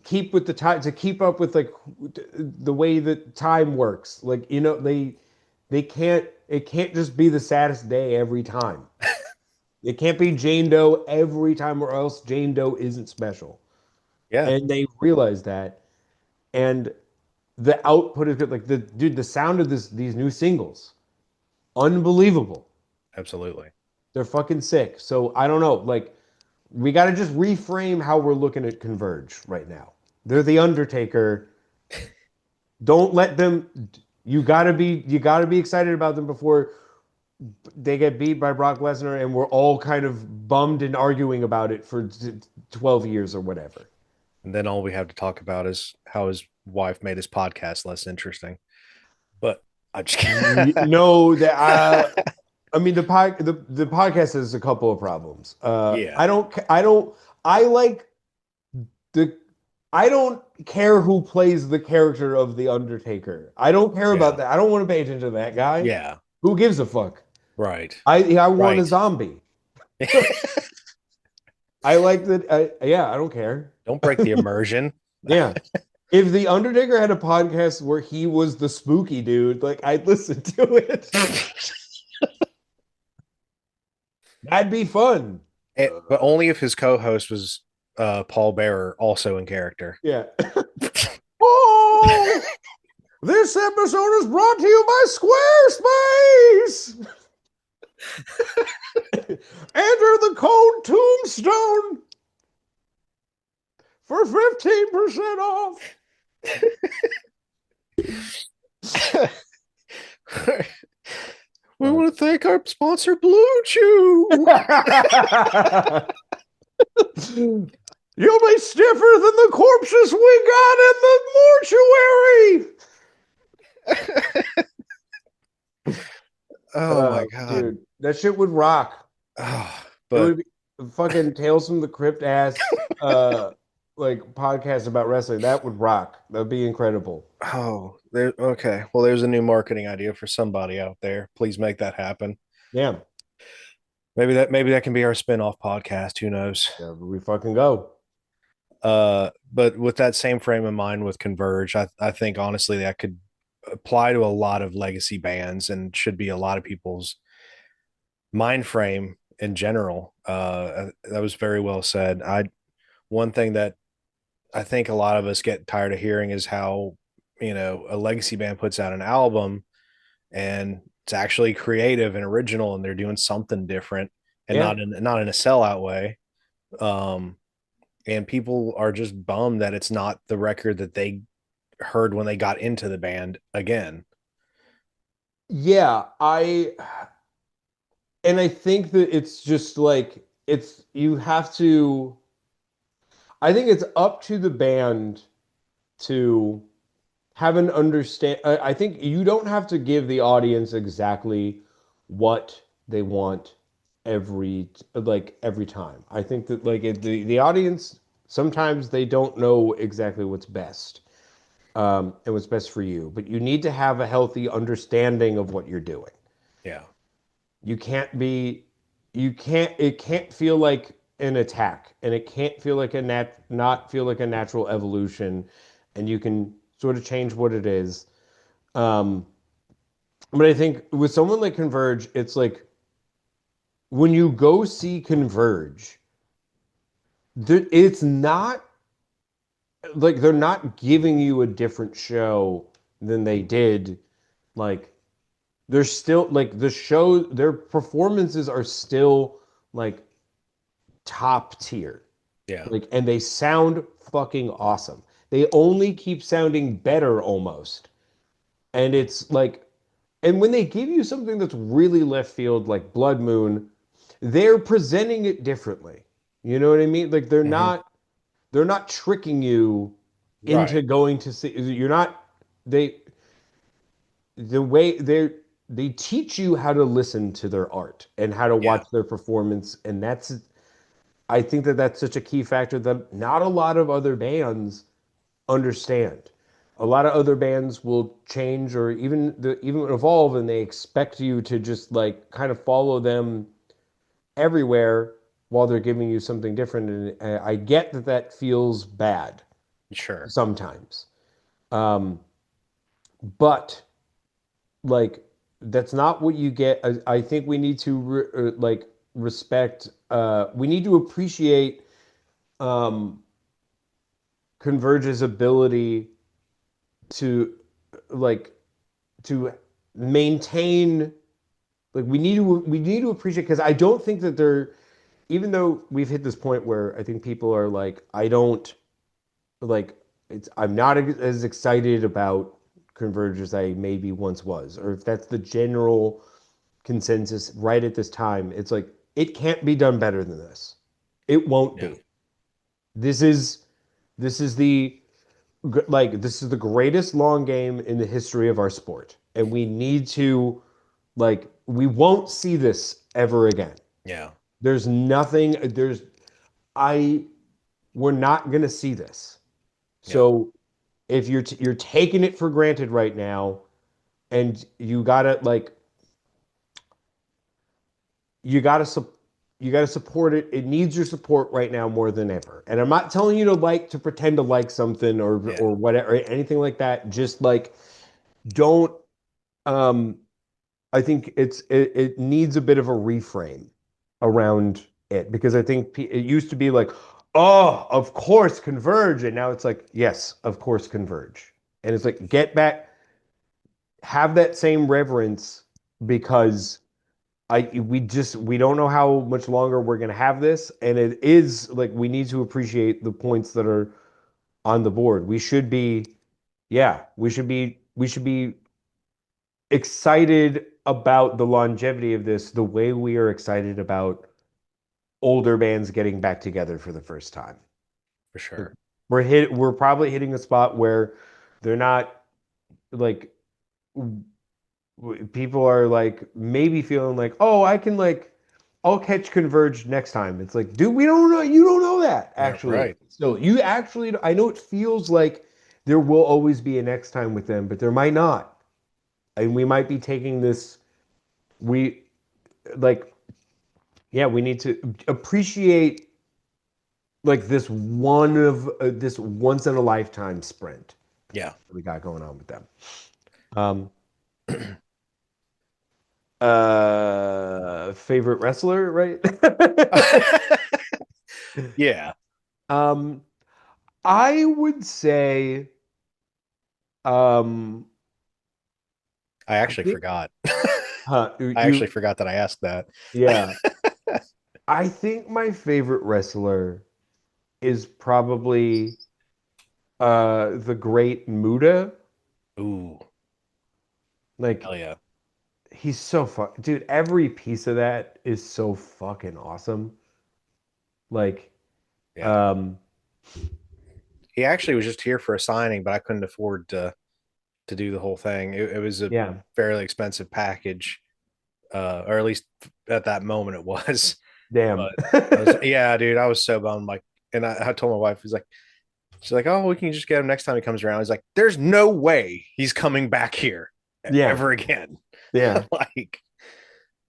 keep with the time, to keep up with like the way that time works. Like they can't, it can't just be the saddest day every time. It can't be Jane Doe every time, or else Jane Doe isn't special. yeah, And they realize that. And the output is good. Like the sound of these new singles, unbelievable. absolutely. They're fucking sick. So I don't know. Like we got to just reframe how we're looking at Converge right now. They're the Undertaker. Don't let them. You gotta be excited about them before they get beat by Brock Lesnar, and we're all kind of bummed and arguing about it for 12 years or whatever. And then all we have to talk about is how his wife made his podcast less interesting. But I'm just kidding. No, that I mean the podcast has a couple of problems. Yeah, I like the I don't care who plays the character of the Undertaker. I don't care about yeah, that. I don't want to pay attention to that guy. yeah. Who gives a fuck? Right, I want a right. zombie. I like that. Yeah, I don't care. Don't break the immersion. Yeah. If the Undertaker had a podcast where he was the spooky dude, like I'd listen to it. That'd be fun. But only if his co-host was Paul Bearer, also in character. Yeah. Oh, this episode is brought to you by Squarespace. Enter the code Tombstone for 15% off. We want to thank our sponsor, Blue Chew. You'll be stiffer than the corpses we got in the mortuary. Oh my god. Dude, that shit would rock. Oh, It but would be fucking Tales from the Crypt ass like podcast about wrestling. That would rock. That'd be incredible. oh, there. Okay, well, there's a new marketing idea for somebody out there. Please make that happen. Yeah. Maybe that can be our spin-off podcast. Who knows? Yeah, we fucking go. But with that same frame of mind with Converge, I think honestly that could apply to a lot of legacy bands and should be a lot of people's mind frame in general. That was very well said. I One thing that I think a lot of us get tired of hearing is how, a legacy band puts out an album and it's actually creative and original and they're doing something different and Yeah. not in a sellout way. Um, and people are just bummed that it's not the record that they heard when they got into the band again. Yeah, and I think that it's just like it's you have to I think it's up to the band to have an understand. I think you don't have to give the audience exactly what they want every time. I think that the audience sometimes they don't know exactly what's best and what's best for you, but you need to have a healthy understanding of what you're doing. Yeah. You can't be, you can't, it can't feel like an attack and it can't feel like not feel like a natural evolution. And you can sort of change what it is. Um, but I think with someone like Converge, it's like when you go see Converge, it's not like they're not giving you a different show than they did. Like they're still like the show, their performances are still like top tier. Yeah. Like, and they sound fucking awesome. They only keep sounding better almost. And it's like, and when they give you something that's really left field, like Blood Moon, they're presenting it differently. You know what I mean? Like Hmm. they're not tricking you into Right. going to see, you're not, they, the way they teach you how to listen to their art and how to Yeah. watch their performance. And that's, I think that that's such a key factor that not a lot of other bands understand. A lot of other bands will change or even evolve, and they expect you to just like kind of follow them everywhere while they're giving you something different. And I get that that feels bad Sure. sometimes, um, but like that's not what you get. I think we need to respect. We need to appreciate um, Converge's ability to like to maintain we need to appreciate because I don't think that they're even though we've hit this point where I think people are like I don't like it's I'm not as excited about Converge as I maybe once was, or if that's the general consensus right at this time, it's like it can't be done better than this. It won't Yeah. be. This is this is the this is the greatest long game in the history of our sport, and we need to we won't see this ever again. Yeah. There's nothing there's I we're not going to see this. Yeah. So if you're taking it for granted right now and you got to you got to support it. It needs your support right now more than ever. And I'm not telling you to pretend to like something Yeah. or whatever or anything like that. Just like don't um I think it needs a bit of a reframe around it because I think it used to be like, oh, of course, Converge, and now it's like, yes, of course, Converge, and it's like get back, have that same reverence because we don't know how much longer we're gonna have this, and it is like we need to appreciate the points that are on the board. We should be, yeah, we should be excited about the longevity of this the way we are excited about older bands getting back together for the first time. For sure. We're probably hitting a spot where they're not like people are like maybe feeling like, "Oh, I can I'll catch Converge next time." It's like, "Dude, we don't know. You don't know that Yeah. actually." Right. So, you actually I know it feels like there will always be a next time with them, but there might not. And we might be taking this we like yeah, we need to appreciate this once in a lifetime sprint Yeah. we got going on with them. Um, favorite wrestler, right? Yeah. um, I would say, um, I I actually think, forgot. I actually you, forgot that I asked that. yeah, I think my favorite wrestler is probably The Great Muda. Ooh, Like hell yeah, he's so fun, dude. Every piece of that is so fucking awesome. Like, yeah. um, He actually was just here for a signing, but I couldn't afford to do the whole thing. It was a yeah, fairly expensive package, or at least at that moment it was. damn. But yeah, dude, I was so bummed. Like, and I told my wife, she's like, oh, we can just get him next time he comes around. He's like, there's no way he's coming back here Yeah, ever again. yeah. Like,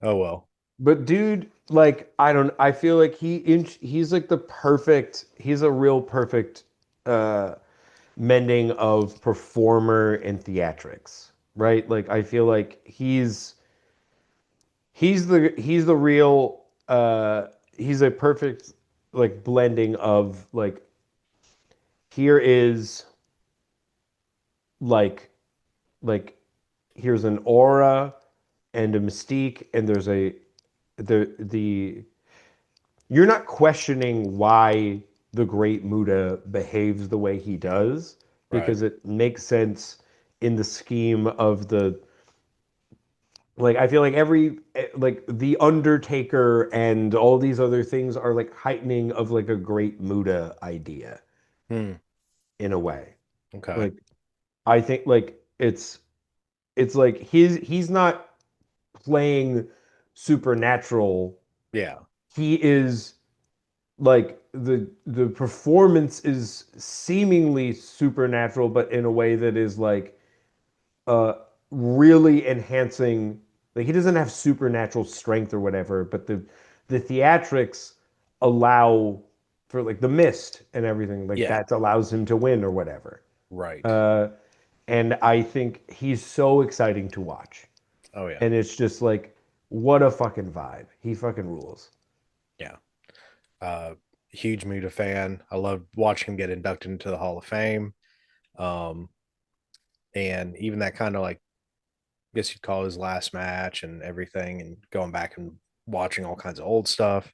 oh well, But dude, like I feel like he's like the perfect, he's a real perfect uh mending of performer and theatrics, right? Like I feel like he's the real he's a perfect like blending of like here is like like here's an aura and a mystique and there's a the you're not questioning why the great Muda behaves the way he does right. because it makes sense in the scheme of the like I feel like every like the Undertaker and all these other things are like heightening of like a great Muda idea Hmm. in a way. Okay. Like I think like it's like he's not playing supernatural. Yeah. He is like the performance is seemingly supernatural, but in a way that is like uh really enhancing. Like he doesn't have supernatural strength or whatever, but the theatrics allow for like the mist and everything like Yeah. that allows him to win or whatever. Right. Uh, and I think he's so exciting to watch, Oh yeah. and it's just like what a fucking vibe. He fucking rules. Yeah. Uh, Huge Muta fan. I love watching him get inducted into the Hall of Fame. Um, and even that kind of like, I guess you'd call his last match and everything, and going back and watching all kinds of old stuff.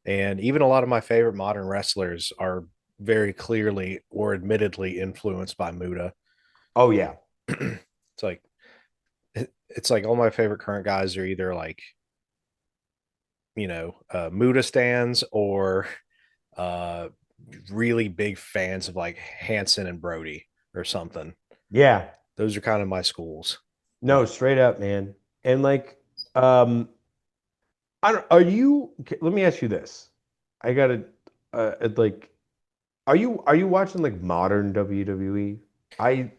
And even a lot of my favorite modern wrestlers are very clearly or admittedly influenced by Muta. Oh yeah. It's like it's like all my favorite current guys are either like Muta stands or uh really big fans of like Hanson and Brody or something. Yeah. Those are kind of my schools. No, But straight up, man. And like, um, I don't, are you, okay, let me ask you this. I gotta, like, are you watching like modern WWE? I,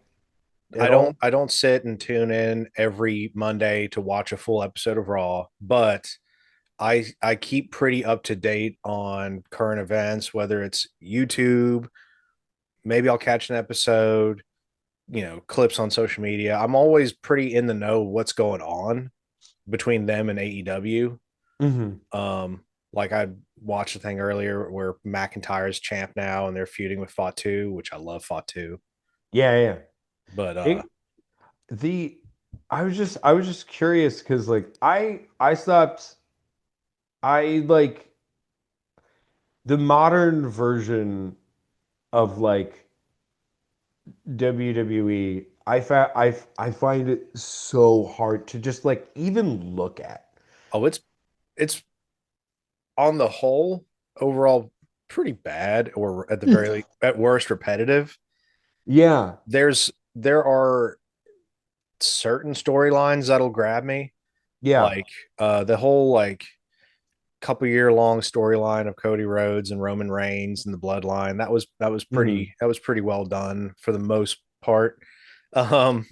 at all? I don't sit and tune in every Monday to watch a full episode of Raw, but I keep pretty up to date on current events, whether it's YouTube, maybe I'll catch an episode, clips on social media. I'm always pretty in the know what's going on between them and AEW. Hmm. Um, like I watched a thing earlier where McIntyre's champ now and they're feuding with Fatu, which I love Fatu. Yeah, yeah. But It, the, I was just curious because like I stopped, I like the modern version of like WWE. I find it so hard to just like even look at. oh, it's on the whole overall pretty bad, or at the very at worst repetitive. Yeah, There are certain storylines that'll grab me, yeah. like the whole like couple-year long storyline of Cody Rhodes and Roman Reigns and the Bloodline. Hmm. That was pretty well done for the most part. Um,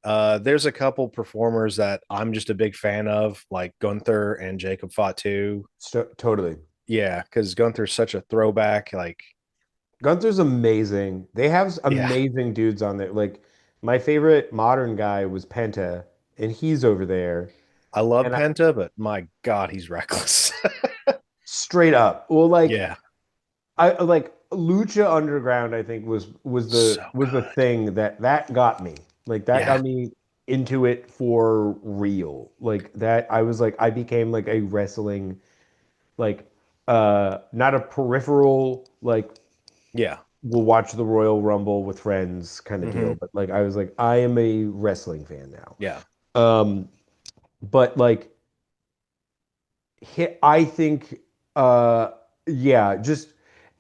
there's a couple performers that I'm just a big fan of, like Gunther and Jacob Fatu. Totally. Yeah, because Gunther's such a throwback. Like, Gunther's amazing. They have yeah, amazing dudes on there. Like my favorite modern guy was Penta, and he's over there. I love And I Penta, but my God, he's reckless. straight up, well, like Yeah, I like Lucha Underground. I think was the so was the good. thing that got me. Like that Yeah, got me into it for real. Like that, I was like I became like a wrestling like not a peripheral like yeah, will watch the Royal Rumble with friends kind of Hmm. deal. But like I was like, I am a wrestling fan now. Yeah. Um, but like I think uh yeah, just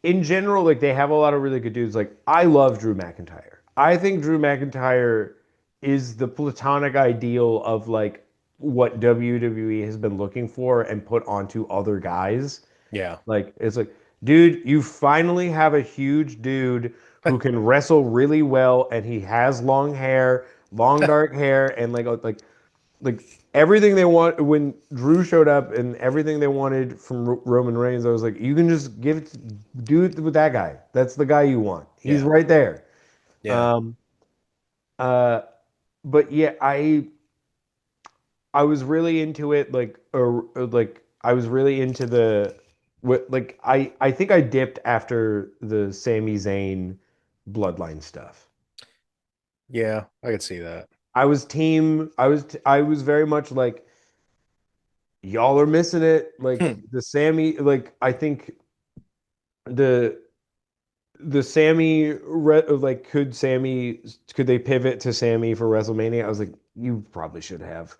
in general, like they have a lot of really good dudes. Like I love Drew McIntyre. I think Drew McIntyre is the platonic ideal of like what WWE has been looking for and put onto other guys. Yeah. Like it's like, dude, you finally have a huge dude who can wrestle really well and he has long hair, long dark hair, and like everything they want when Drew showed up and everything they wanted from Roman Reigns, I was like, you can just give it, do it with that guy. That's the guy you want. He's Yeah. right there. Yeah. Um, uh, but yeah, I was really into it, like I was really into the what, like I think I dipped after the Sami Zayn bloodline stuff. Yeah. I could see that. I was very much like y'all are missing it. Like Hmm. the Sammy, like I think the the Sammy, like could they pivot to Sammy for WrestleMania? I was like, you probably should have,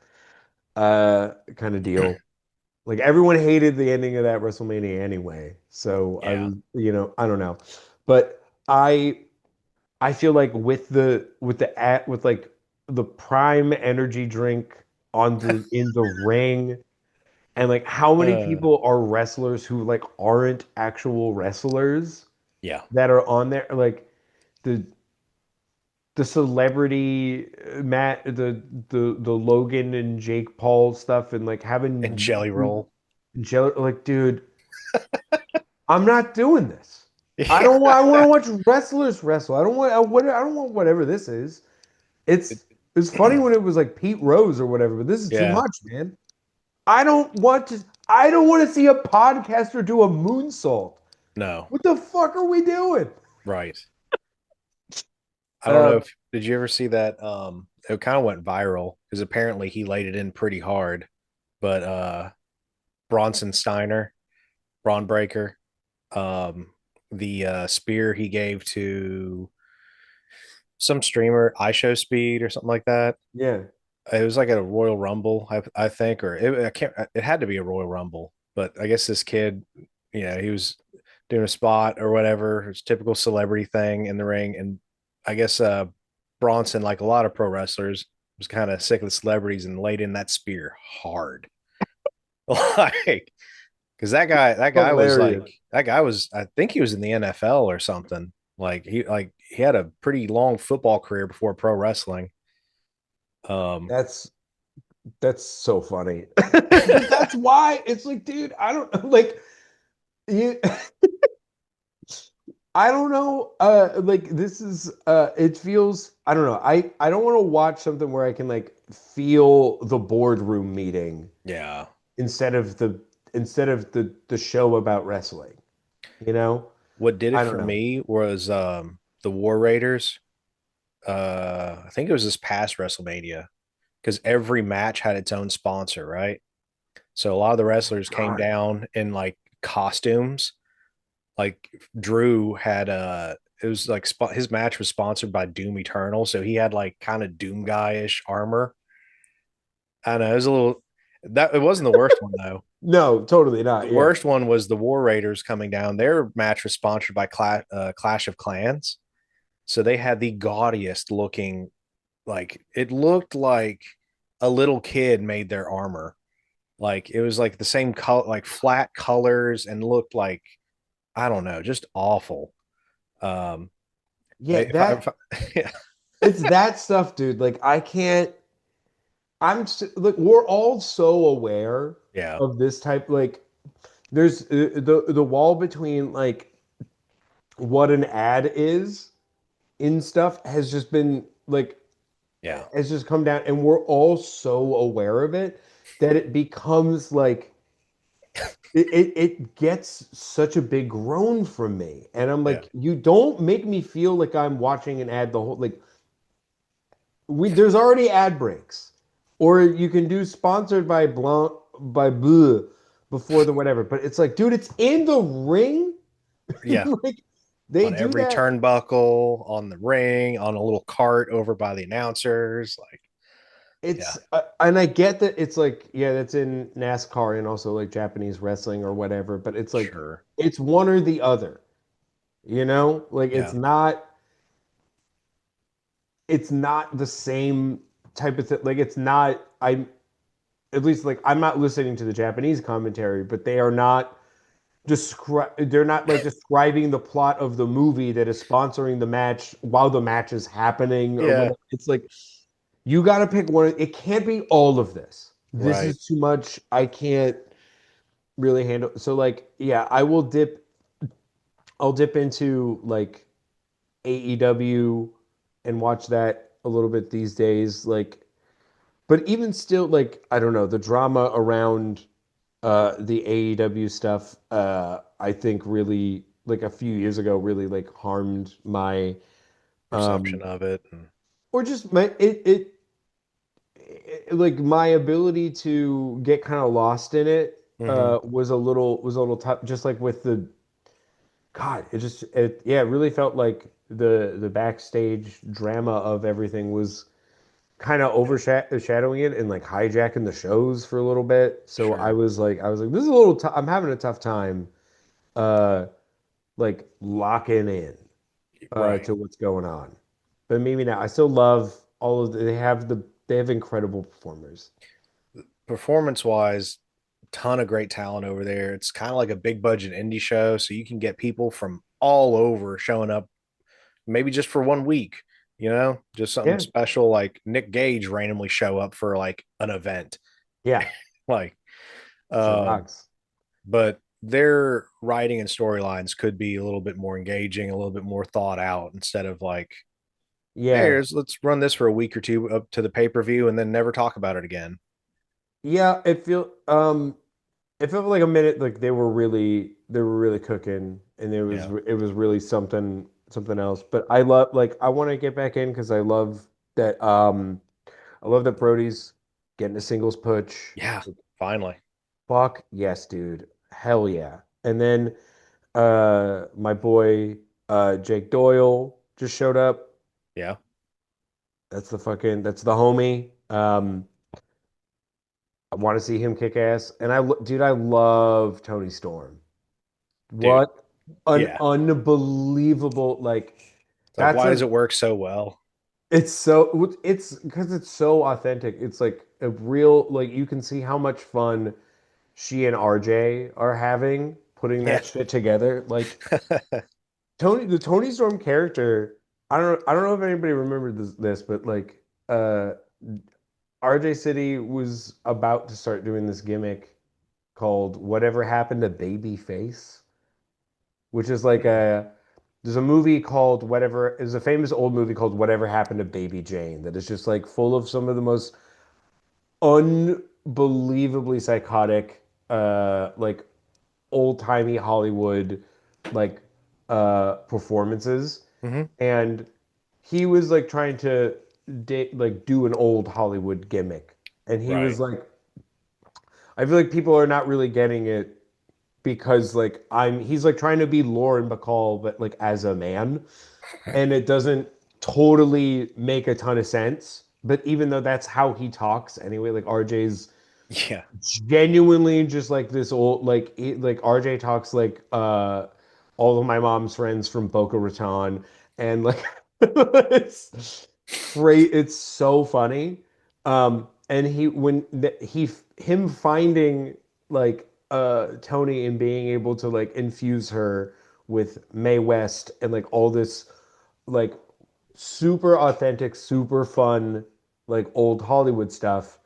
kind of deal. Like everyone hated the ending of that WrestleMania anyway, so I Yeah. was, I don't know, but I feel like with like the prime energy drink on the in the ring. And like how many Uh, people are wrestlers who like aren't actual wrestlers yeah. that are on there? Like the the celebrity the Logan and Jake Paul stuff and like And having Jelly Roll. like dude, I'm not doing this. I Yeah. don't want I want to watch wrestlers wrestle. I don't want whatever this is. It's funny when it was like Pete Rose or whatever, but this is too Yeah. much, man. I don't want to see a podcaster do a moonsault. No. What the fuck are we doing? Right. I don't know Uh, if did you ever see that it kind of went viral because apparently he laid it in pretty hard, but Bronson Steiner, Braun Breaker, um the spear he gave to some streamer, iShow Speed or something like that. yeah. It was like at a Royal Rumble, I think, or I can't. It had to be a Royal Rumble, but I guess this kid, he was doing a spot or whatever. It's typical celebrity thing in the ring, and I guess Bronson, like a lot of pro wrestlers, was kind of sick of the celebrities and laid in that spear hard, like because Hilarious. that guy was, I think he was in the NFL or something. Like he had a pretty long football career before pro wrestling. Um, That's that's so funny. But that's why it's like, dude, I don't like you I don't know. Like this is it feels I don't know. I don't want to watch something where I can like feel the boardroom meeting yeah. instead of the show about wrestling, you know? What did it I don't for know. me was the War Raiders. I think it was this past WrestleMania because every match had its own sponsor, right? So a lot of the wrestlers came God. down in like costumes. Like Drew had it was like his match was sponsored by Doom Eternal, so he had like kind of Doom guy-ish armor. I don't know, it was a little that it wasn't the worst one though. No, totally The not. Yeah. worst one was the War Raiders coming down. Their match was sponsored by Clash of Clans. So they had the gaudiest looking, like it looked like a little kid made their armor. Like it was like the same color, like flat colors, and looked like, I don't know, just awful. Um, Yeah, if I yeah, it's that stuff, dude. Like I can't like we're all so aware yeah, of this type like there's the wall between like what an ad is in stuff has just been like yeah, has just come down and we're all so aware of it that it becomes like it gets such a big groan from me and I'm yeah, like you don't make me feel like I'm watching an ad the whole like we there's already ad breaks or you can do sponsored by blanc by bleu before the whatever but it's like dude it's in the ring yeah. like They on do every that. turnbuckle, on the ring, on a little cart over by the announcers. Like, yeah, And I get that it's like, yeah, that's in NASCAR and also like Japanese wrestling or whatever, but it's like, sure. it's one or the other, you know? Like Yeah. it's not the same type of thing. Like it's not, at least like I'm not listening to the Japanese commentary, but they are not they're not like describing the plot of the movie that is sponsoring the match while the match is happening or Yeah. whatever. It's like you got to pick one. It can't be all of this. This Right. is too much. I can't really handle. So like, yeah, I'll dip into like AEW and watch that a little bit these days. Like, but even still, like, I don't know, the drama around the AEW stuff, I think really like a few years ago really like harmed my Perception um of it. And, or just my like my ability to get kind of lost in it hmm was a little tough, just like with the God, yeah, it really felt like the backstage drama of everything was kind of Yeah. overshadowing it and like hijacking the shows for a little bit. So Sure. I was like, this is a little tough. I'm having a tough time uh like locking in Right. to what's going on. But maybe not. I still love all of they have incredible performers. Performance wise, ton of great talent over there. It's kind of like a big budget indie show, so you can get people from all over showing up, maybe just for 1 week. Just something Yeah. special, like Nick Gage randomly show up for like an event, Yeah. like. Sure Um, rocks. but their writing and storylines could be a little bit more engaging, a little bit more thought out, instead of like, hey, Yeah. let's run this for a week or two up to the pay per view and then never talk about it again. Yeah, it felt like a minute like they were really cooking and Yeah. it was really something else. But I want to get back in because I love that Brody's getting a singles push. Yeah. Finally. Fuck yes, dude. Hell yeah. And then my boy Jake Doyle just showed up. Yeah. That's the homie. I want to see him kick ass. And dude, I love Tony Storm. Dude. What an Yeah. unbelievable like It's like, that's why does a it work so well? it's because it's so authentic. It's like a real like you can see how much fun she and RJ are having putting Yeah. that shit together. Like the Tony Storm character, I don't know if anybody remembered this, but like RJ City was about to start doing this gimmick called Whatever Happened to Babyface, which is like there's a movie called Whatever is a famous old movie called Whatever Happened to Baby Jane that is just like full of some of the most unbelievably psychotic like old-timey Hollywood like performances. hmm And he was like trying to do an old Hollywood gimmick. And he Right. was like, I feel like people are not really getting it because like he's like trying to be Lauren Bacall, but like as a man. And it doesn't totally make a ton of sense. But even though that's how he talks anyway, like RJ's Yeah. genuinely just like this old like RJ talks like all of my mom's friends from Boca Raton and like it's great, it's so funny. And he when the, he him finding like Tony and being able to like infuse her with Mae West and like all this like super authentic, super fun like old Hollywood stuff,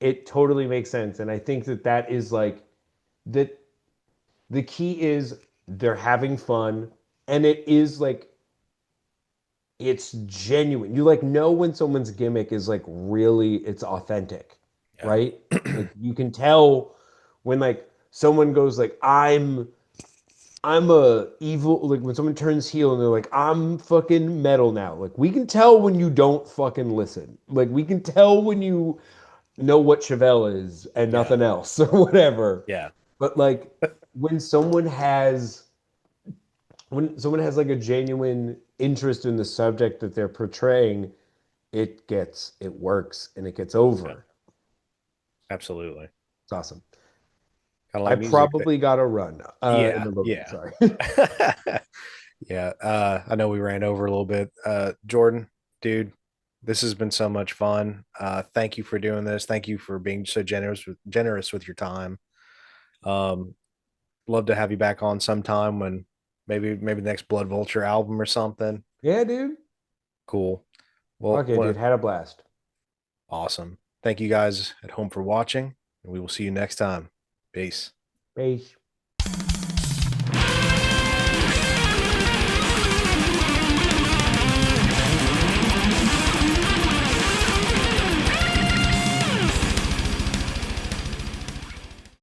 it totally makes sense. And I think that that is like that the key is they're having fun and it is like it's genuine. You like know when someone's gimmick is like really it's authentic, Yeah. right? Like you can tell when like someone goes like I'm a evil like when someone turns heel and they're like I'm fucking metal now. Like we can tell when you don't fucking listen. Like we can tell when you know what Chevelle is and Yeah. nothing else or whatever. Yeah. But like when someone has when someone has like a genuine interest in the subject that they're portraying, it works and it gets Yeah, over. absolutely. It's awesome. Kind of I like music. probably got to run in Yeah, a little bit. yeah. Sorry. Yeah. I know we ran over a little bit. Jordan, dude, this has been so much fun. Thank you for doing this. Thank you for being so generous with your time. Um, love to have you back on sometime when maybe the next Blood Vulture album or something. Yeah, dude. Cool. Well, Okay, dude. Had a blast. awesome. Thank you guys at home for watching, and we will see you next time. Peace. Peace.